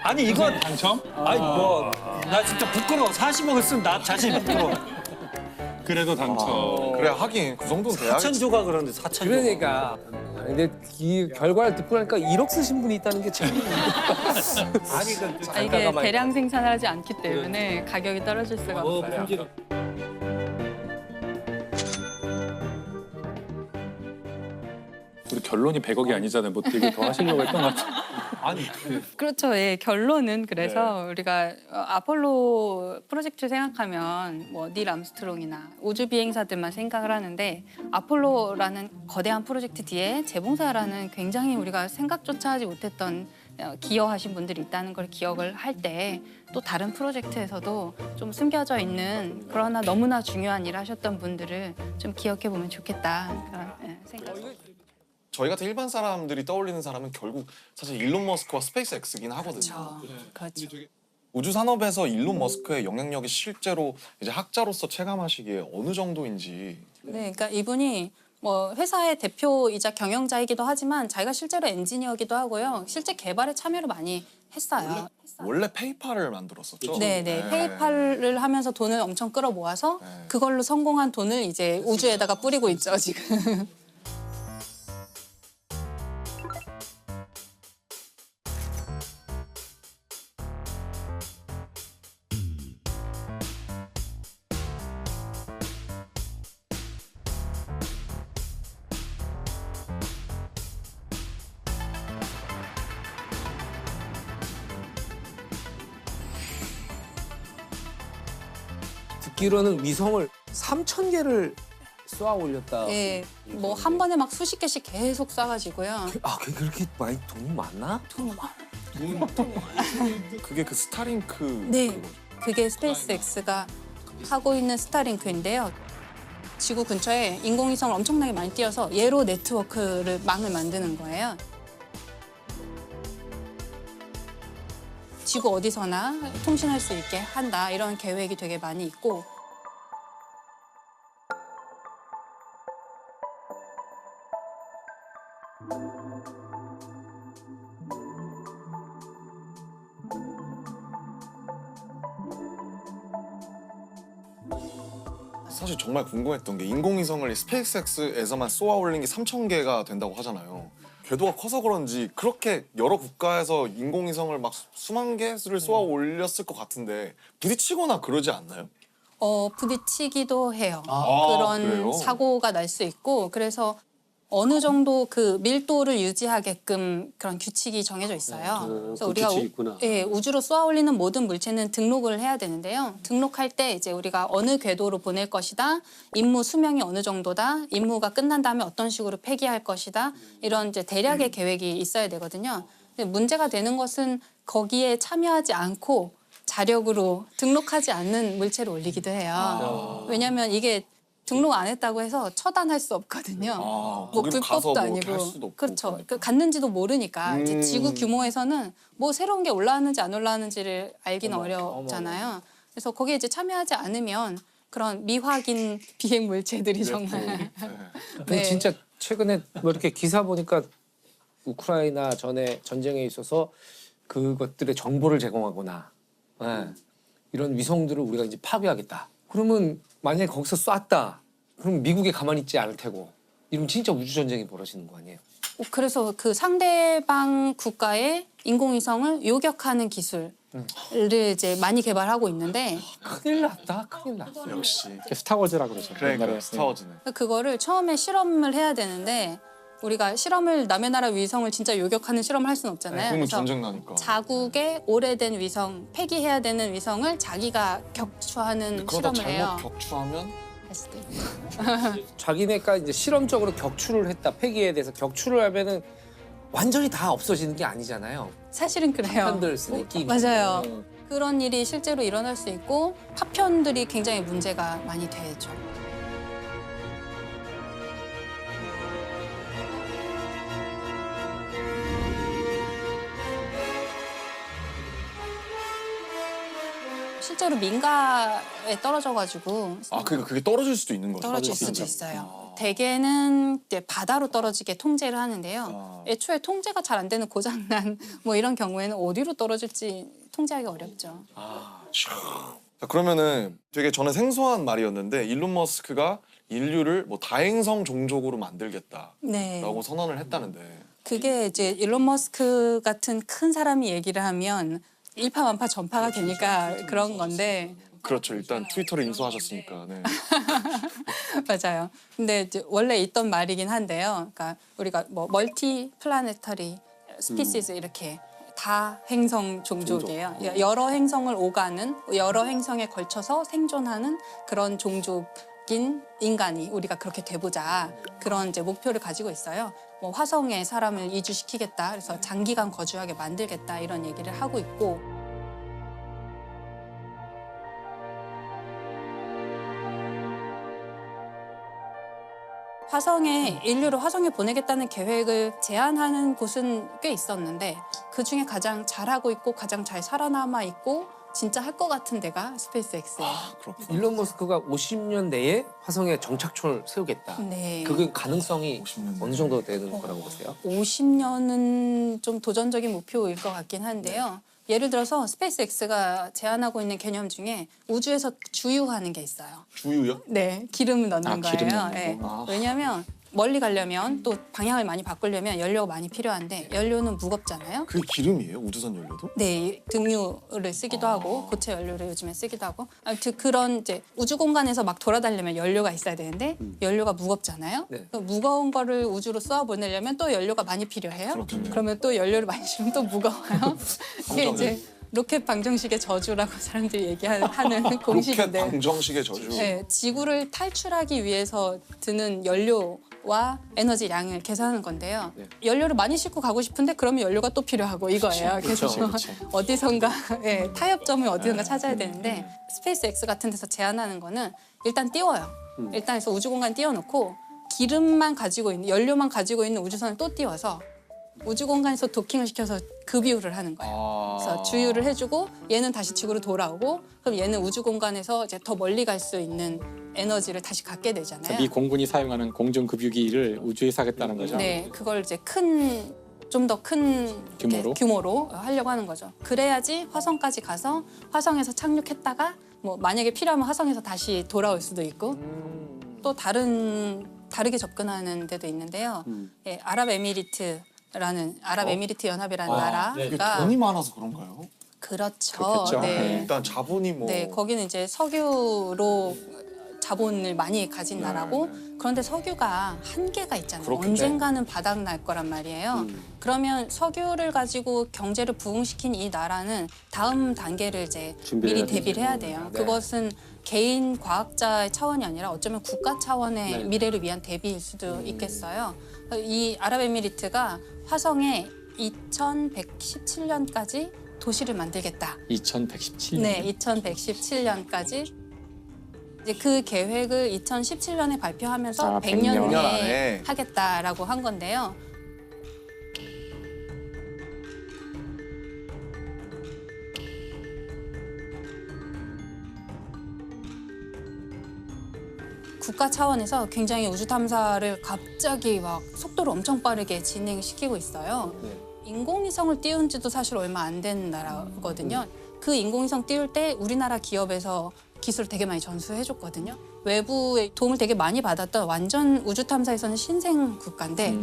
아니 이건 당첨? 아니 뭐 나 진짜 부끄러워. 40억을 쓴 나 자신이 부끄러워. 그래도 당첨. 그래 하긴 그 정도는 돼야겠지. 4천 조각 그러는데 4천 조각. 그러니까. 근데 이 결과를 듣고 나니까 1억 쓰신 분이 있다는 게 참. 아니 그 아, 이게 대량 생산을 하지 않기 때문에 가격이 떨어질 수가 없어요. 우리 결론이 100억이 아니잖아요. 뭐 되게 더 하시려고 했던 것 같아요. 아니 그렇죠. 예, 결론은 그래서 우리가 아폴로 프로젝트를 생각하면 뭐 닐 암스트롱이나 우주 비행사들만 생각을 하는데 아폴로라는 거대한 프로젝트 뒤에 재봉사라는 굉장히 우리가 생각조차 하지 못했던 기여하신 분들이 있다는 걸 기억을 할 때 또 다른 프로젝트에서도 좀 숨겨져 있는 그러나 너무나 중요한 일을 하셨던 분들을 좀 기억해 보면 좋겠다 그런 생각. 저희 같은 일반 사람들이 떠올리는 사람은 결국 사실 일론 머스크와 스페이스 X긴 하거든요. 그렇죠. 우주 산업에서 일론 머스크의 영향력이 실제로 이제 학자로서 체감하시기에 어느 정도인지. 네, 그러니까 이분이 뭐 회사의 대표이자 경영자이기도 하지만 자기가 실제로 엔지니어기도 하고요. 실제 개발에 참여를 많이 했어요. 원래 페이팔을 만들었었죠. 네. 페이팔을 하면서 돈을 엄청 끌어모아서 네. 그걸로 성공한 돈을 이제 우주에다가 뿌리고 있죠, 지금. 듣기로는 위성을 3,000개를 쏘아 올렸다. 예, 뭐 한 번에 막 수십 개씩 계속 쏴가지고요. 아, 그렇게 많이 돈이 많나? 돈이 많아. 그게 그 스타링크. 네, 그게 스페이스 X가 하고 있는 스타링크인데요. 지구 근처에 인공위성을 엄청나게 많이 띄워서 얘로 네트워크를 망을 만드는 거예요. 지구 어디서나 통신할 수 있게 한다 이런 계획이 되게 많이 있고 사실 정말 궁금했던 게 인공위성을 스페이스 X에서만 쏘아 올린 게 3,000개가 된다고 하잖아요. 궤도가 커서 그런지 그렇게 여러 국가에서 인공위성을 막 수만 개를 쏘아 올렸을 것 같은데 부딪히거나 그러지 않나요? 부딪히기도 해요. 아, 그런 그래요? 사고가 날 수 있고 그래서 어느 정도 그 밀도를 유지하게끔 그런 규칙이 정해져 있어요. 그래서 우리가 규칙이 있구나. 우주로 쏘아 올리는 모든 물체는 등록을 해야 되는데요. 등록할 때 이제 우리가 어느 궤도로 보낼 것이다, 임무 수명이 어느 정도다, 임무가 끝난 다음에 어떤 식으로 폐기할 것이다 이런 이제 대략의 계획이 있어야 되거든요. 근데 문제가 되는 것은 거기에 참여하지 않고 자력으로 등록하지 않는 물체를 올리기도 해요. 왜냐하면 이게 등록 안 했다고 해서 처단할 수 없거든요. 뭐 거기로 가서 불법도 뭐 이렇게 아니고. 할 수도 없고 그렇죠. 그러니까. 그 갔는지도 모르니까 이제 지구 규모에서는 뭐 새로운 게 올라왔는지 안 올라왔는지를 알기는 어렵잖아요. 그래서 거기에 이제 참여하지 않으면 그런 미확인 비행 물체들이 정말 근데 네. 진짜 최근에 뭐 이렇게 기사 보니까 우크라이나 전에 전쟁에 있어서 그것들의 정보를 제공하거나 이런 위성들을 우리가 이제 파괴하겠다. 그러면 만약에 거기서 쐈다. 그럼 미국이 가만히 있지 않을 테고. 이러면 진짜 우주 전쟁이 벌어지는 거 아니에요? 그래서 그 상대방 국가의 인공위성을 요격하는 기술을 이제 많이 개발하고 있는데 큰일 났다. 큰일 났어. 역시. 스타워즈라고 그러죠. 그러니까 옛날에. 스타워즈네. 그거를 처음에 실험을 해야 되는데 우리가 실험을 남의 나라 위성을 진짜 요격하는 실험을 할 수는 없잖아요. 그러면 그래서 전쟁 나니까. 자국의 오래된 위성, 폐기해야 되는 위성을 자기가 격추하는 그러다 실험을 해요. 잘못 격추하면 할 수도 있고. 자기네가 이제 실험적으로 격추를 했다. 폐기에 대해서 격추를 하면은 완전히 다 없어지는 게 아니잖아요. 사실은 그래요. 파편들 쓰네, 끼고. 맞아요. 그런 일이 실제로 일어날 수 있고 파편들이 굉장히 문제가 많이 되죠. 실제로 민가에 떨어져가지고 그러니까 그게 떨어질 수도 있는 거죠. 떨어질 수도 있어요. 대개는 이제 바다로 떨어지게 통제를 하는데요. 애초에 통제가 잘 안 되는 고장난 뭐 이런 경우에는 어디로 떨어질지 통제하기 어렵죠. 자, 그러면은 되게 저는 생소한 말이었는데 일론 머스크가 인류를 뭐 다행성 종족으로 만들겠다라고 네. 선언을 했다는데 그게 이제 일론 머스크 같은 큰 사람이 얘기를 하면 일파만파 전파가 되니까 그런 건데 그렇죠. 일단 트위터를 인수하셨으니까. 네. 맞아요. 근데 이제 원래 있던 말이긴 한데요. 그러니까 우리가 뭐 멀티 플라네터리 스피시스 이렇게 다 행성 종족이에요. 그러니까 여러 행성을 오가는 여러 행성에 걸쳐서 생존하는 그런 종족인 인간이 우리가 그렇게 돼보자 그런 이제 목표를 가지고 있어요. 뭐 화성에 사람을 이주시키겠다. 그래서 장기간 거주하게 만들겠다 이런 얘기를 하고 있고. 화성에 인류를 화성에 보내겠다는 계획을 제안하는 곳은 꽤 있었는데 그 중에 가장 잘하고 있고 가장 잘 살아남아 있고 진짜 할 것 같은 데가 스페이스X예요. 그렇구나. 일론 머스크가 50년 내에 화성에 정착촌을 세우겠다. 네. 그게 가능성이 50년 어느 정도 되는 거라고 보세요? 50년은 좀 도전적인 목표일 것 같긴 한데요. 예를 들어서 스페이스X가 제안하고 있는 개념 중에 우주에서 주유하는 게 있어요. 주유요? 네, 기름을 넣는 거예요. 기름 넣는 네. 거. 왜냐하면 멀리 가려면 또 방향을 많이 바꾸려면 연료가 많이 필요한데 연료는 무겁잖아요. 그게 기름이에요? 우주선 연료도? 네, 등유를 쓰기도 하고 고체 연료를 요즘에 쓰기도 하고 아무튼 그런 이제 우주 공간에서 막 돌아다니려면 연료가 있어야 되는데 연료가 무겁잖아요. 네. 그 무거운 거를 우주로 쏘아 보내려면 또 연료가 많이 필요해요. 그렇겠네요. 그러면 또 연료를 많이 주면 또 무거워요. 이게 이제 로켓 방정식의 저주라고 사람들이 얘기하는 로켓 공식인데. 방정식의 저주. 네, 지구를 탈출하기 위해서 드는 연료와 에너지량을 계산하는 건데요. 네. 연료를 많이 싣고 가고 싶은데 그러면 연료가 또 필요하고 이거예요. 그래서 어디선가 타협점을 어디선가 찾아야 되는데 스페이스X 같은 데서 제안하는 거는 일단 띄워요. 일단 해서 우주공간 띄워놓고 기름만 가지고 있는 연료만 가지고 있는 우주선을 또 띄워서 우주공간에서 도킹을 시켜서 급유를 하는 거예요. 그래서 주유를 해주고 얘는 다시 지구로 돌아오고 그럼 얘는 우주공간에서 이제 더 멀리 갈 수 있는 에너지를 다시 갖게 되잖아요. 미 공군이 사용하는 공중급유기를 우주에서 하겠다는 거죠. 네, 그걸 이제 좀 더 큰 규모로 하려고 하는 거죠. 그래야지 화성까지 가서 화성에서 착륙했다가 뭐 만약에 필요하면 화성에서 다시 돌아올 수도 있고 또 다르게 접근하는 데도 있는데요. 예, 아랍에미리트 연합이라는 아랍에미리트 연합이라는 이게 나라가 돈이 많아서 그런가요? 그렇죠. 그렇겠죠. 네. 일단 자본이 뭐 네, 거기는 이제 석유로 자본을 많이 가진 네, 나라고 네. 그런데 석유가 한계가 있잖아요. 그렇겠죠. 언젠가는 바닥 날 거란 말이에요. 그러면 석유를 가지고 경제를 부흥시킨 이 나라는 다음 단계를 이제 준비를 미리 해야 되죠. 대비를 해야 돼요. 네. 그것은 개인 과학자의 차원이 아니라 어쩌면 국가 차원의 네. 미래를 위한 대비일 수도 있겠어요. 이 아랍에미리트가 화성에 2117년까지 도시를 만들겠다. 2117년. 네, 2117년까지 이제 그 계획을 2017년에 발표하면서 아, 100년 100년 내에 안에. 하겠다라고 한 건데요. 국가 차원에서 굉장히 우주 탐사를 갑자기 막 속도를 엄청 빠르게 진행시키고 있어요. 인공위성을 띄운 지도 사실 얼마 안 된 나라거든요. 그 인공위성 띄울 때 우리나라 기업에서 기술을 되게 많이 전수해줬거든요. 외부의 도움을 되게 많이 받았던 완전 우주 탐사에서는 신생 국가인데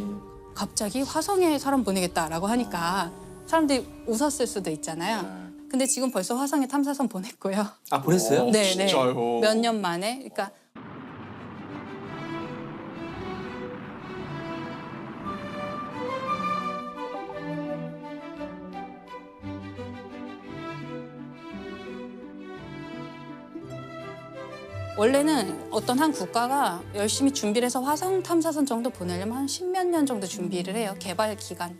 갑자기 화성에 사람 보내겠다라고 하니까 사람들이 웃었을 수도 있잖아요. 근데 지금 벌써 화성에 탐사선 보냈고요. 아 보냈어요? 네, 진짜요? 몇 년 만에. 그러니까 원래는 어떤 한 국가가 열심히 준비를 해서 화성 탐사선 정도 보내려면 한 10몇 년 정도 준비를 해요. 개발 기간.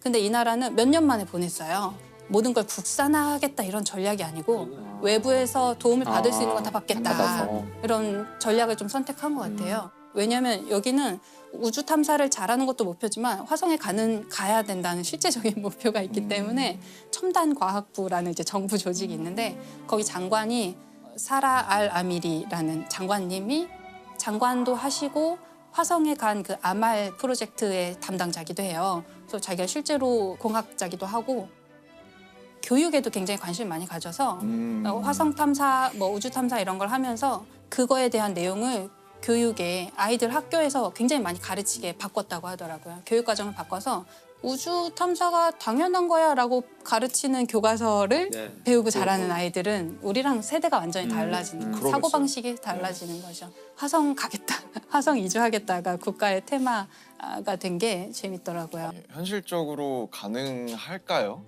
근데 이 나라는 몇 년 만에 보냈어요. 모든 걸 국산화하겠다 이런 전략이 아니고 외부에서 도움을 받을 수 있는 건 다 받겠다. 받아서. 이런 전략을 좀 선택한 것 같아요. 왜냐하면 여기는 우주 탐사를 잘하는 것도 목표지만 화성에 가야 된다는 실제적인 목표가 있기 때문에 첨단 과학부라는 이제 정부 조직이 있는데 거기 장관이 사라 알 아미리라는 장관님이 장관도 하시고 화성에 간 그 아말 프로젝트의 담당자기도 해요. 그래서 자기가 실제로 공학자기도 하고 교육에도 굉장히 관심을 많이 가져서 화성 탐사, 뭐 우주 탐사 이런 걸 하면서 그거에 대한 내용을 교육에 아이들 학교에서 굉장히 많이 가르치게 바꿨다고 하더라고요. 교육 과정을 바꿔서 우주 탐사가 당연한 거야라고 가르치는 교과서를 네. 배우고 자라는 아이들은 우리랑 세대가 완전히 달라지는 그러겠어요. 사고 방식이 달라지는 거죠. 화성 가겠다, 화성 이주하겠다가 국가의 테마가 된 게 재밌더라고요. 현실적으로 가능할까요?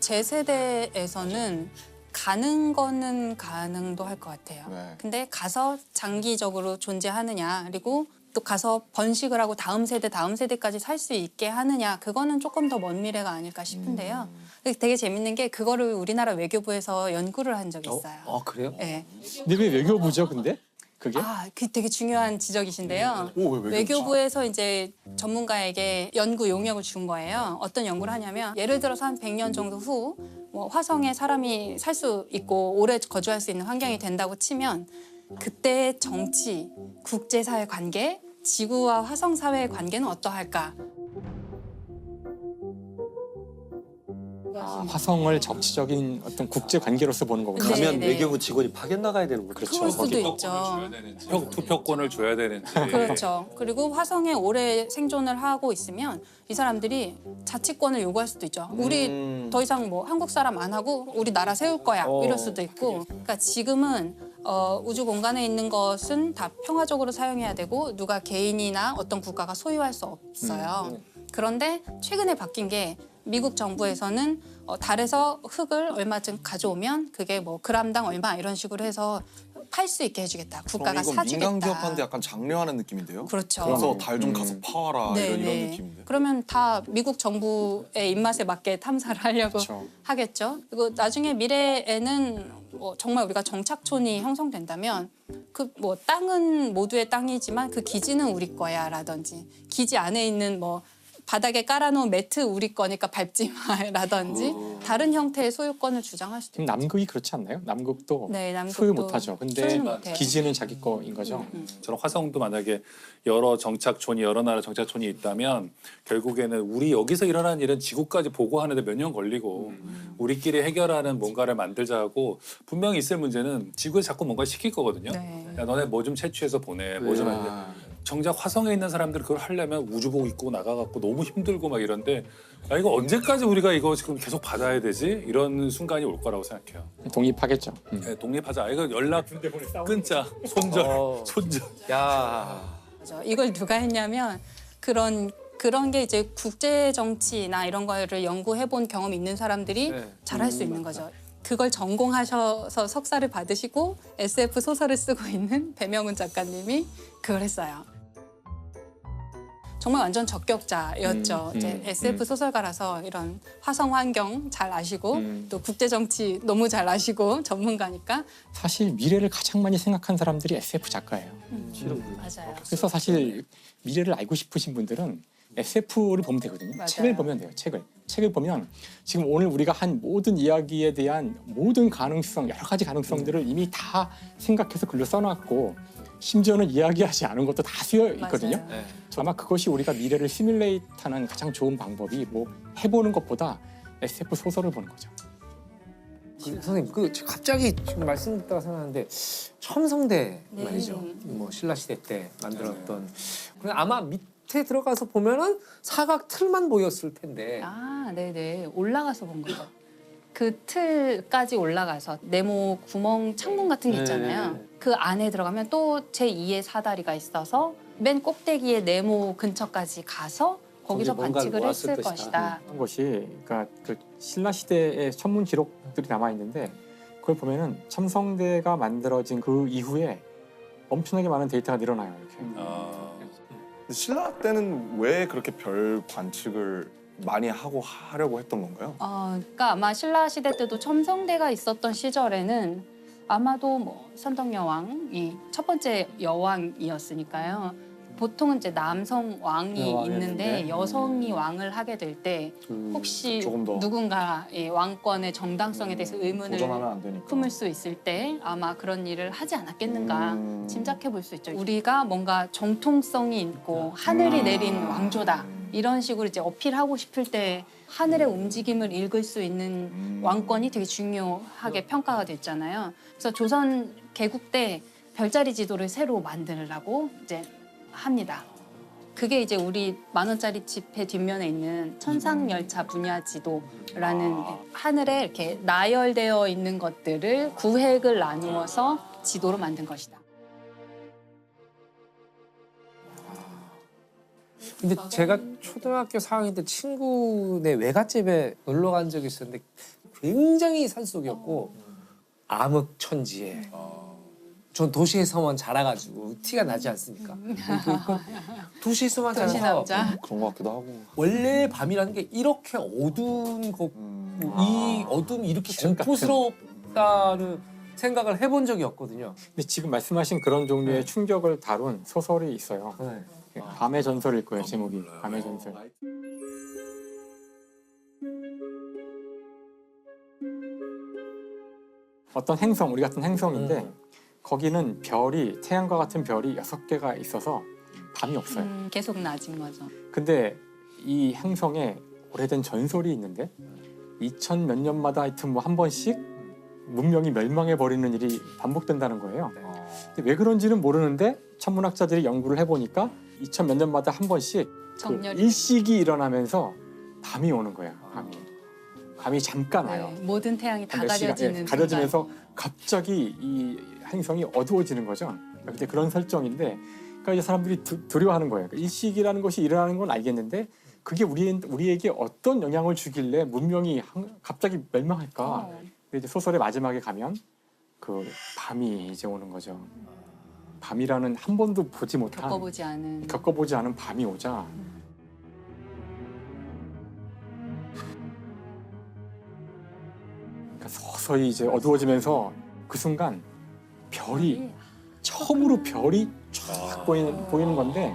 제 세대에서는 가는 거는 가능도 할 것 같아요. 네. 근데 가서 장기적으로 존재하느냐 그리고 또 가서 번식을 하고 다음 세대까지 살 수 있게 하느냐 그거는 조금 더 먼 미래가 아닐까 싶은데요. 되게 재밌는 게 그거를 우리나라 외교부에서 연구를 한 적이 있어요. 그래요? 네. 근데 왜 외교부죠, 근데? 그게? 그 되게 중요한 지적이신데요. 오, 왜 외교부에서 이제 전문가에게 연구 용역을 준 거예요. 어떤 연구를 하냐면 예를 들어서 한 100년 정도 후 뭐 화성에 사람이 살 수 있고 오래 거주할 수 있는 환경이 된다고 치면 그때의 정치, 국제사회 관계, 지구와 화성 사회의 관계는 어떠할까? 화성을 정치적인 어떤 국제 관계로서 보는 거군요. 네, 가면 네. 외교부 직원이 파견 나가야 되는 거죠. 그럴 수도 있죠. 줘야 되는지, 투표권을 줘야 되는지. 그렇죠. 그리고 화성에 오래 생존을 하고 있으면 이 사람들이 자치권을 요구할 수도 있죠. 우리 더 이상 뭐 한국 사람 안 하고 우리 나라 세울 거야 이럴 수도 있고. 그러니까 지금은 우주 공간에 있는 것은 다 평화적으로 사용해야 되고 누가 개인이나 어떤 국가가 소유할 수 없어요. 그런데 최근에 바뀐 게 미국 정부에서는 달에서 흙을 얼마쯤 가져오면 그게 뭐 그람당 얼마 이런 식으로 해서 팔 수 있게 해주겠다. 국가가 이건 사주겠다. 민간 기업한테 약간 장려하는 느낌인데요. 그렇죠. 그래서 달 좀 가서 파와라 네, 이런 네. 느낌인데. 그러면 다 미국 정부의 입맛에 맞게 탐사를 하려고 그렇죠. 하겠죠. 그리고 나중에 미래에는 뭐 정말 우리가 정착촌이 형성된다면 그 뭐 땅은 모두의 땅이지만 그 기지는 우리 거야라든지 기지 안에 있는 뭐 바닥에 깔아놓은 매트 우리 거니까 밟지 마라든지 다른 형태의 소유권을 주장할 수도 지금 있죠. 남극이 그렇지 않나요? 남극도 네, 남극도 소유 못하죠. 근데 소유 못해요. 기지는 자기 거인 거죠. 저는 화성도 만약에 여러 정착촌이 여러 나라 정착촌이 있다면 결국에는 우리 여기서 일어나는 일은 지구까지 보고하는데 몇 년 걸리고 우리끼리 해결하는 뭔가를 만들자고 분명히 있을 문제는 지구에 자꾸 뭔가 시킬 거거든요. 네. 야 너네 뭐 좀 채취해서 보내. 뭐 좀 정작 화성에 있는 사람들이 그걸 하려면 우주복 입고 나가갖고 너무 힘들고 막 이런데 아 이거 언제까지 우리가 이거 지금 계속 받아야 되지? 이런 순간이 올 거라고 생각해요. 독립하겠죠. 네, 독립하자. 이거 연락 끊자. 손절. 야. 맞아. 이걸 누가 했냐면 그런 게 이제 국제 정치나 이런 거를 연구해 본 경험이 있는 사람들이 네. 잘할 수 있는 거죠. 그걸 전공하셔서 석사를 받으시고 SF 소설을 쓰고 있는 배명훈 작가님이 그걸 했어요. 정말 완전 적격자였죠. 이제 SF 소설가라서 이런 화성 환경 잘 아시고 또 국제 정치 너무 잘 아시고 전문가니까. 사실 미래를 가장 많이 생각한 사람들이 SF 작가예요. 맞아요. 그래서 사실 미래를 알고 싶으신 분들은 SF를 보면 되거든요. 맞아요. 책을 보면 돼요. 책을 보면 지금 오늘 우리가 한 모든 이야기에 대한 모든 가능성, 여러 가지 가능성들을 이미 다 생각해서 글로 써놨고 심지어는 이야기하지 않은 것도 다 쓰여 있거든요. 맞아요. 네. 아마 그것이 우리가 미래를 시뮬레이트하는 가장 좋은 방법이 뭐 해보는 것보다 SF 소설을 보는 거죠. 선생님 그 갑자기 지금 말씀 듣다가 생각나는데 첨성대 네. 말이죠. 뭐 신라 시대 때 만들었던. 근데 아마 밑에 들어가서 보면은 사각 틀만 보였을 텐데. 아, 네네. 올라가서 본 거죠. 그 틀까지 올라가서 네모 구멍 창문 같은 게 있잖아요. 그 안에 들어가면 또 제2의 사다리가 있어서 맨 꼭대기에 네모 근처까지 가서 거기서 뭔가를 관측을 모았을 했을 것이다. 것이다. 그런 것이 그러니까 그 신라 시대의 천문 기록들이 남아 있는데 그걸 보면은 첨성대가 만들어진 그 이후에 엄청나게 많은 데이터가 늘어나요. 이렇게. 신라 때는 왜 그렇게 별 관측을 많이 하려고 했던 건가요? 그러니까 아마 신라 시대 때도 첨성대가 있었던 시절에는 아마도 뭐 선덕여왕이 첫 번째 여왕이었으니까요. 보통은 이제 남성 왕이 있는데 여성이 왕을 하게 될 때 혹시 조금 더 누군가 왕권의 정당성에 대해서 의문을 도전하면 안 되니까. 품을 수 있을 때 아마 그런 일을 하지 않았겠는가 짐작해 볼 수 있죠. 우리가 뭔가 정통성이 있고 하늘이 내린 왕조다. 이런 식으로 이제 어필하고 싶을 때 하늘의 움직임을 읽을 수 있는 왕권이 되게 중요하게 평가가 됐잖아요. 그래서 조선 개국 때 별자리 지도를 새로 만들라고 이제 합니다. 그게 이제 우리 10,000원짜리 지폐 뒷면에 있는 천상열차 분야 지도라는 하늘에 이렇게 나열되어 있는 것들을 구획을 나누어서 지도로 만든 것이다. 근데 제가 초등학교 4학년 때 친구네 외갓집에 놀러 간 적이 있었는데 굉장히 산속이었고 암흑천지에 전 도시에서만 자라가지고 티가 나지 않습니까? 도시에서만 도시 자라서 남자. 그런 것 같기도 하고. 원래 밤이라는 게 이렇게 어두운 거, 이 어둠이 이렇게 공포스럽다는 생각을 해본 적이 없거든요. 근데 지금 말씀하신 그런 종류의 충격을 다룬 소설이 있어요. 네. 밤의 전설일 거예요, 제목이. 밤의 전설. 어떤 행성, 우리 같은 행성인데 거기는 별이, 태양과 같은 별이 6개가 있어서 밤이 없어요. 계속 낮은 거죠. 근데 이 행성에 오래된 전설이 있는데 2000 몇 년마다 하여튼 뭐 한 번씩 문명이 멸망해 버리는 일이 반복된다는 거예요. 근데 왜 그런지는 모르는데 천문학자들이 연구를 해보니까 2000 몇 년마다 한 번씩 그 정렬이. 일식이 일어나면서 밤이 오는 거야. 밤이 잠깐 와요. 네, 모든 태양이 다 몇 시간, 가려지는 가려지면서 갑자기 이 행성이 어두워지는 거죠. 근데 그런 설정인데, 그러니까 이제 사람들이 두려워하는 거예요. 그러니까 일식이라는 것이 일어나는 건 알겠는데 그게 우리에게 어떤 영향을 주길래 문명이 갑자기 멸망할까? 근데 이제 소설의 마지막에 가면 그 밤이 이제 오는 거죠. 밤이라는 한 번도 보지 못한, 겪어보지 않은 밤이 오자. 그러니까 서서히 이제 어두워지면서 그 순간 별이 처음으로 별이 쫙 보이는 건데,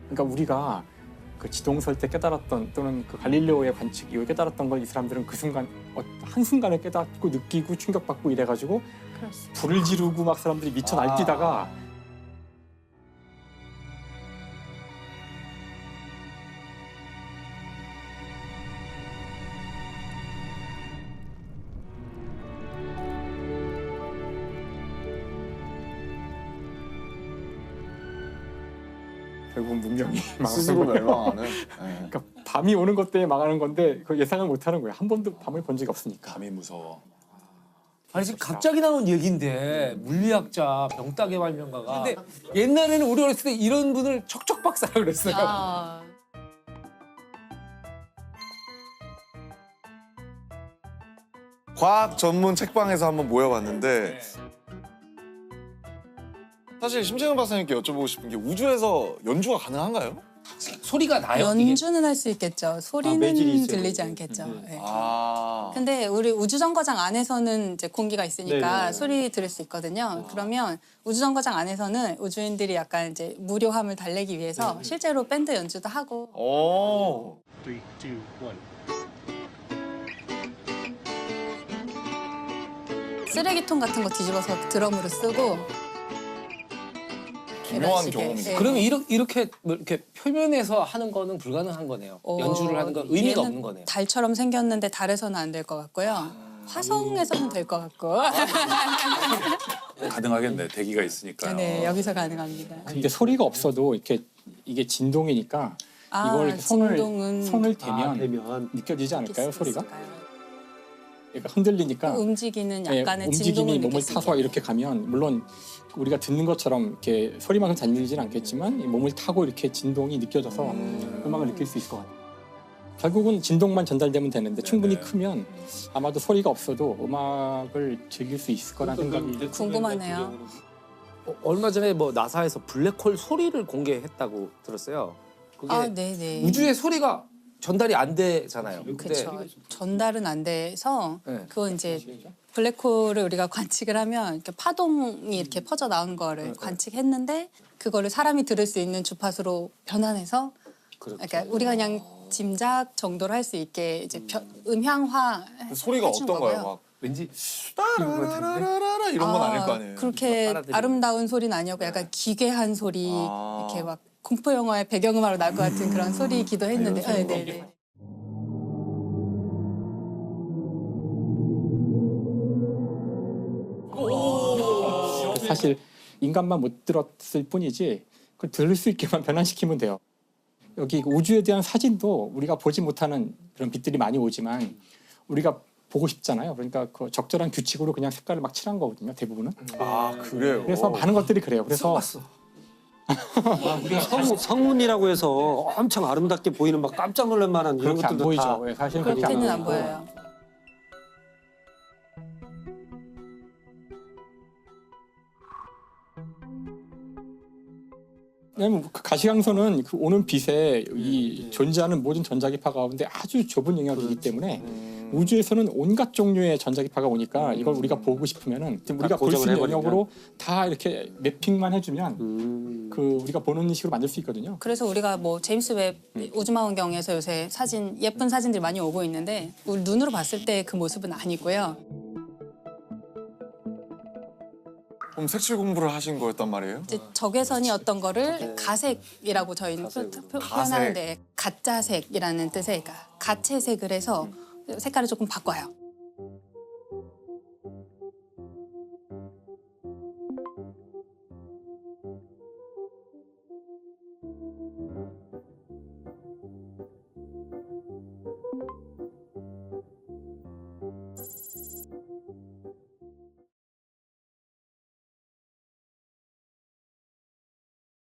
그러니까 우리가 그 지동설 때 깨달았던 또는 그 갈릴레오의 관측 이후에 깨달았던 걸 이 사람들은 그 순간 한 순간에 깨닫고 느끼고 충격받고 이래가지고 불을 지르고 막 사람들이 미쳐 날뛰다가 결국 문명이 스스로 망하는 거예요. 멸망하는. 네. 그러니까 밤이 오는 것 때문에 망하는 건데 그 예상을 못하는 거예요. 한 번도 밤을 본 적이 없으니까. 감이 무서워. 아니 지금 갑자기 나온 얘기인데 물리학자 병따개 발명가가. 근데 옛날에는 우리 어렸을 때 이런 분을 척척 박사라 그랬어요. 아, 과학 전문 책방에서 한번 모여봤는데 사실 심재현 박사님께 여쭤보고 싶은 게 우주에서 연주가 가능한가요? 소리가 나요? 이게? 연주는 할 수 있겠죠. 소리는 매질이 있어요. 들리지 않겠죠. 네. 아. 근데 우리 우주정거장 안에서는 이제 공기가 있으니까 네네. 소리 들을 수 있거든요. 그러면 우주정거장 안에서는 우주인들이 약간 이제 무료함을 달래기 위해서 실제로 밴드 연주도 하고. 오. 3, 2, 1. 쓰레기통 같은 거 뒤집어서 드럼으로 쓰고. 기묘한 식의, 경험이죠. 예. 그러면 이렇게 뭐 이렇게 표면에서 하는 거는 불가능한 거네요. 연주를 하는 건 의미가 얘는 없는 거네요. 달처럼 생겼는데 달에서는 안 될 것 같고요. 화성에서는 될 것 같고. 가능하겠네. 대기가 있으니까요. 네, 여기서 가능합니다. 근데 소리가 없어도 이렇게 이게 진동이니까 아, 이걸 진동은 손을 대면 되면 느껴지지 않을까요, 소리가? 있을까요? 그러니까 흔들리니까 움직이는 예, 약간의 움직임이 진동을 몸을 느낄 수 타서 있게. 이렇게 가면 물론 우리가 듣는 것처럼 이렇게 소리만큼 잘 들리진 않겠지만 이 몸을 타고 이렇게 진동이 느껴져서 음악을 느낄 수 있을 것 같아요. 결국은 진동만 전달되면 되는데 충분히 크면 아마도 소리가 없어도 음악을 즐길 수 있을 거라는 생각이 궁금하네요. 얼마 전에 뭐 나사에서 블랙홀 소리를 공개했다고 들었어요. 그게 아, 네네. 우주의 소리가 전달이 안 되잖아요. 그렇죠. 전달은 안 돼서 네. 그건 이제 블랙홀을 우리가 관측을 하면 이렇게 파동이 이렇게 퍼져 나오는 거를 관측했는데 그거를 사람이 들을 수 있는 주파수로 변환해서 그러니까 우리가 그냥 짐작 정도로 할 수 있게 이제 음향화 소리가 해준 어떤가요? 거고요. 막 왠지 따라라라라라 이런 건 아닐 거 아니에요. 그렇게 빨아들이는. 아름다운 소리는 아니었고 약간 기괴한 소리 아. 이렇게 막 공포 영화의 배경음악으로 나올 것 같은 그런 소리이기도 했는데 네네. 사실 인간만 못 들었을 뿐이지 그걸 들을 수 있게만 변환시키면 돼요. 여기 우주에 대한 사진도 우리가 보지 못하는 그런 빛들이 많이 오지만 우리가 보고 싶잖아요. 그러니까 그 적절한 규칙으로 그냥 색깔을 막 칠한 거거든요. 대부분은. 아 그래요. 그래서 많은 것들이 그래요. 그래서 우리가 성운이라고 해서 엄청 아름답게 보이는 막 깜짝 놀랄 만한 이런 그렇게 안 것들도 다 보이죠. 예, 사실은 그렇게 그렇게는 안 보여요. 보여요. 왜냐면 그 가시광선은 그 오는 빛에 이 존재하는 모든 전자기파 가운데 아주 좁은 영역이기 때문에 우주에서는 온갖 종류의 전자기파가 오니까 이걸 우리가 보고 싶으면은 우리가 볼 수 고정을 있는 해버리면. 영역으로 다 이렇게 매핑만 해주면 그 우리가 보는 식으로 만들 수 있거든요. 그래서 우리가 뭐 제임스 웹 우주망원경에서 요새 사진 예쁜 사진들이 많이 오고 있는데 우리 눈으로 봤을 때 그 모습은 아니고요. 그럼 색칠 공부를 하신 거였단 말이에요? 이제 적외선이었던 거를 가색이라고 저희는 표현하는데 가짜색이라는 뜻의 가채색을 해서 색깔을 조금 바꿔요.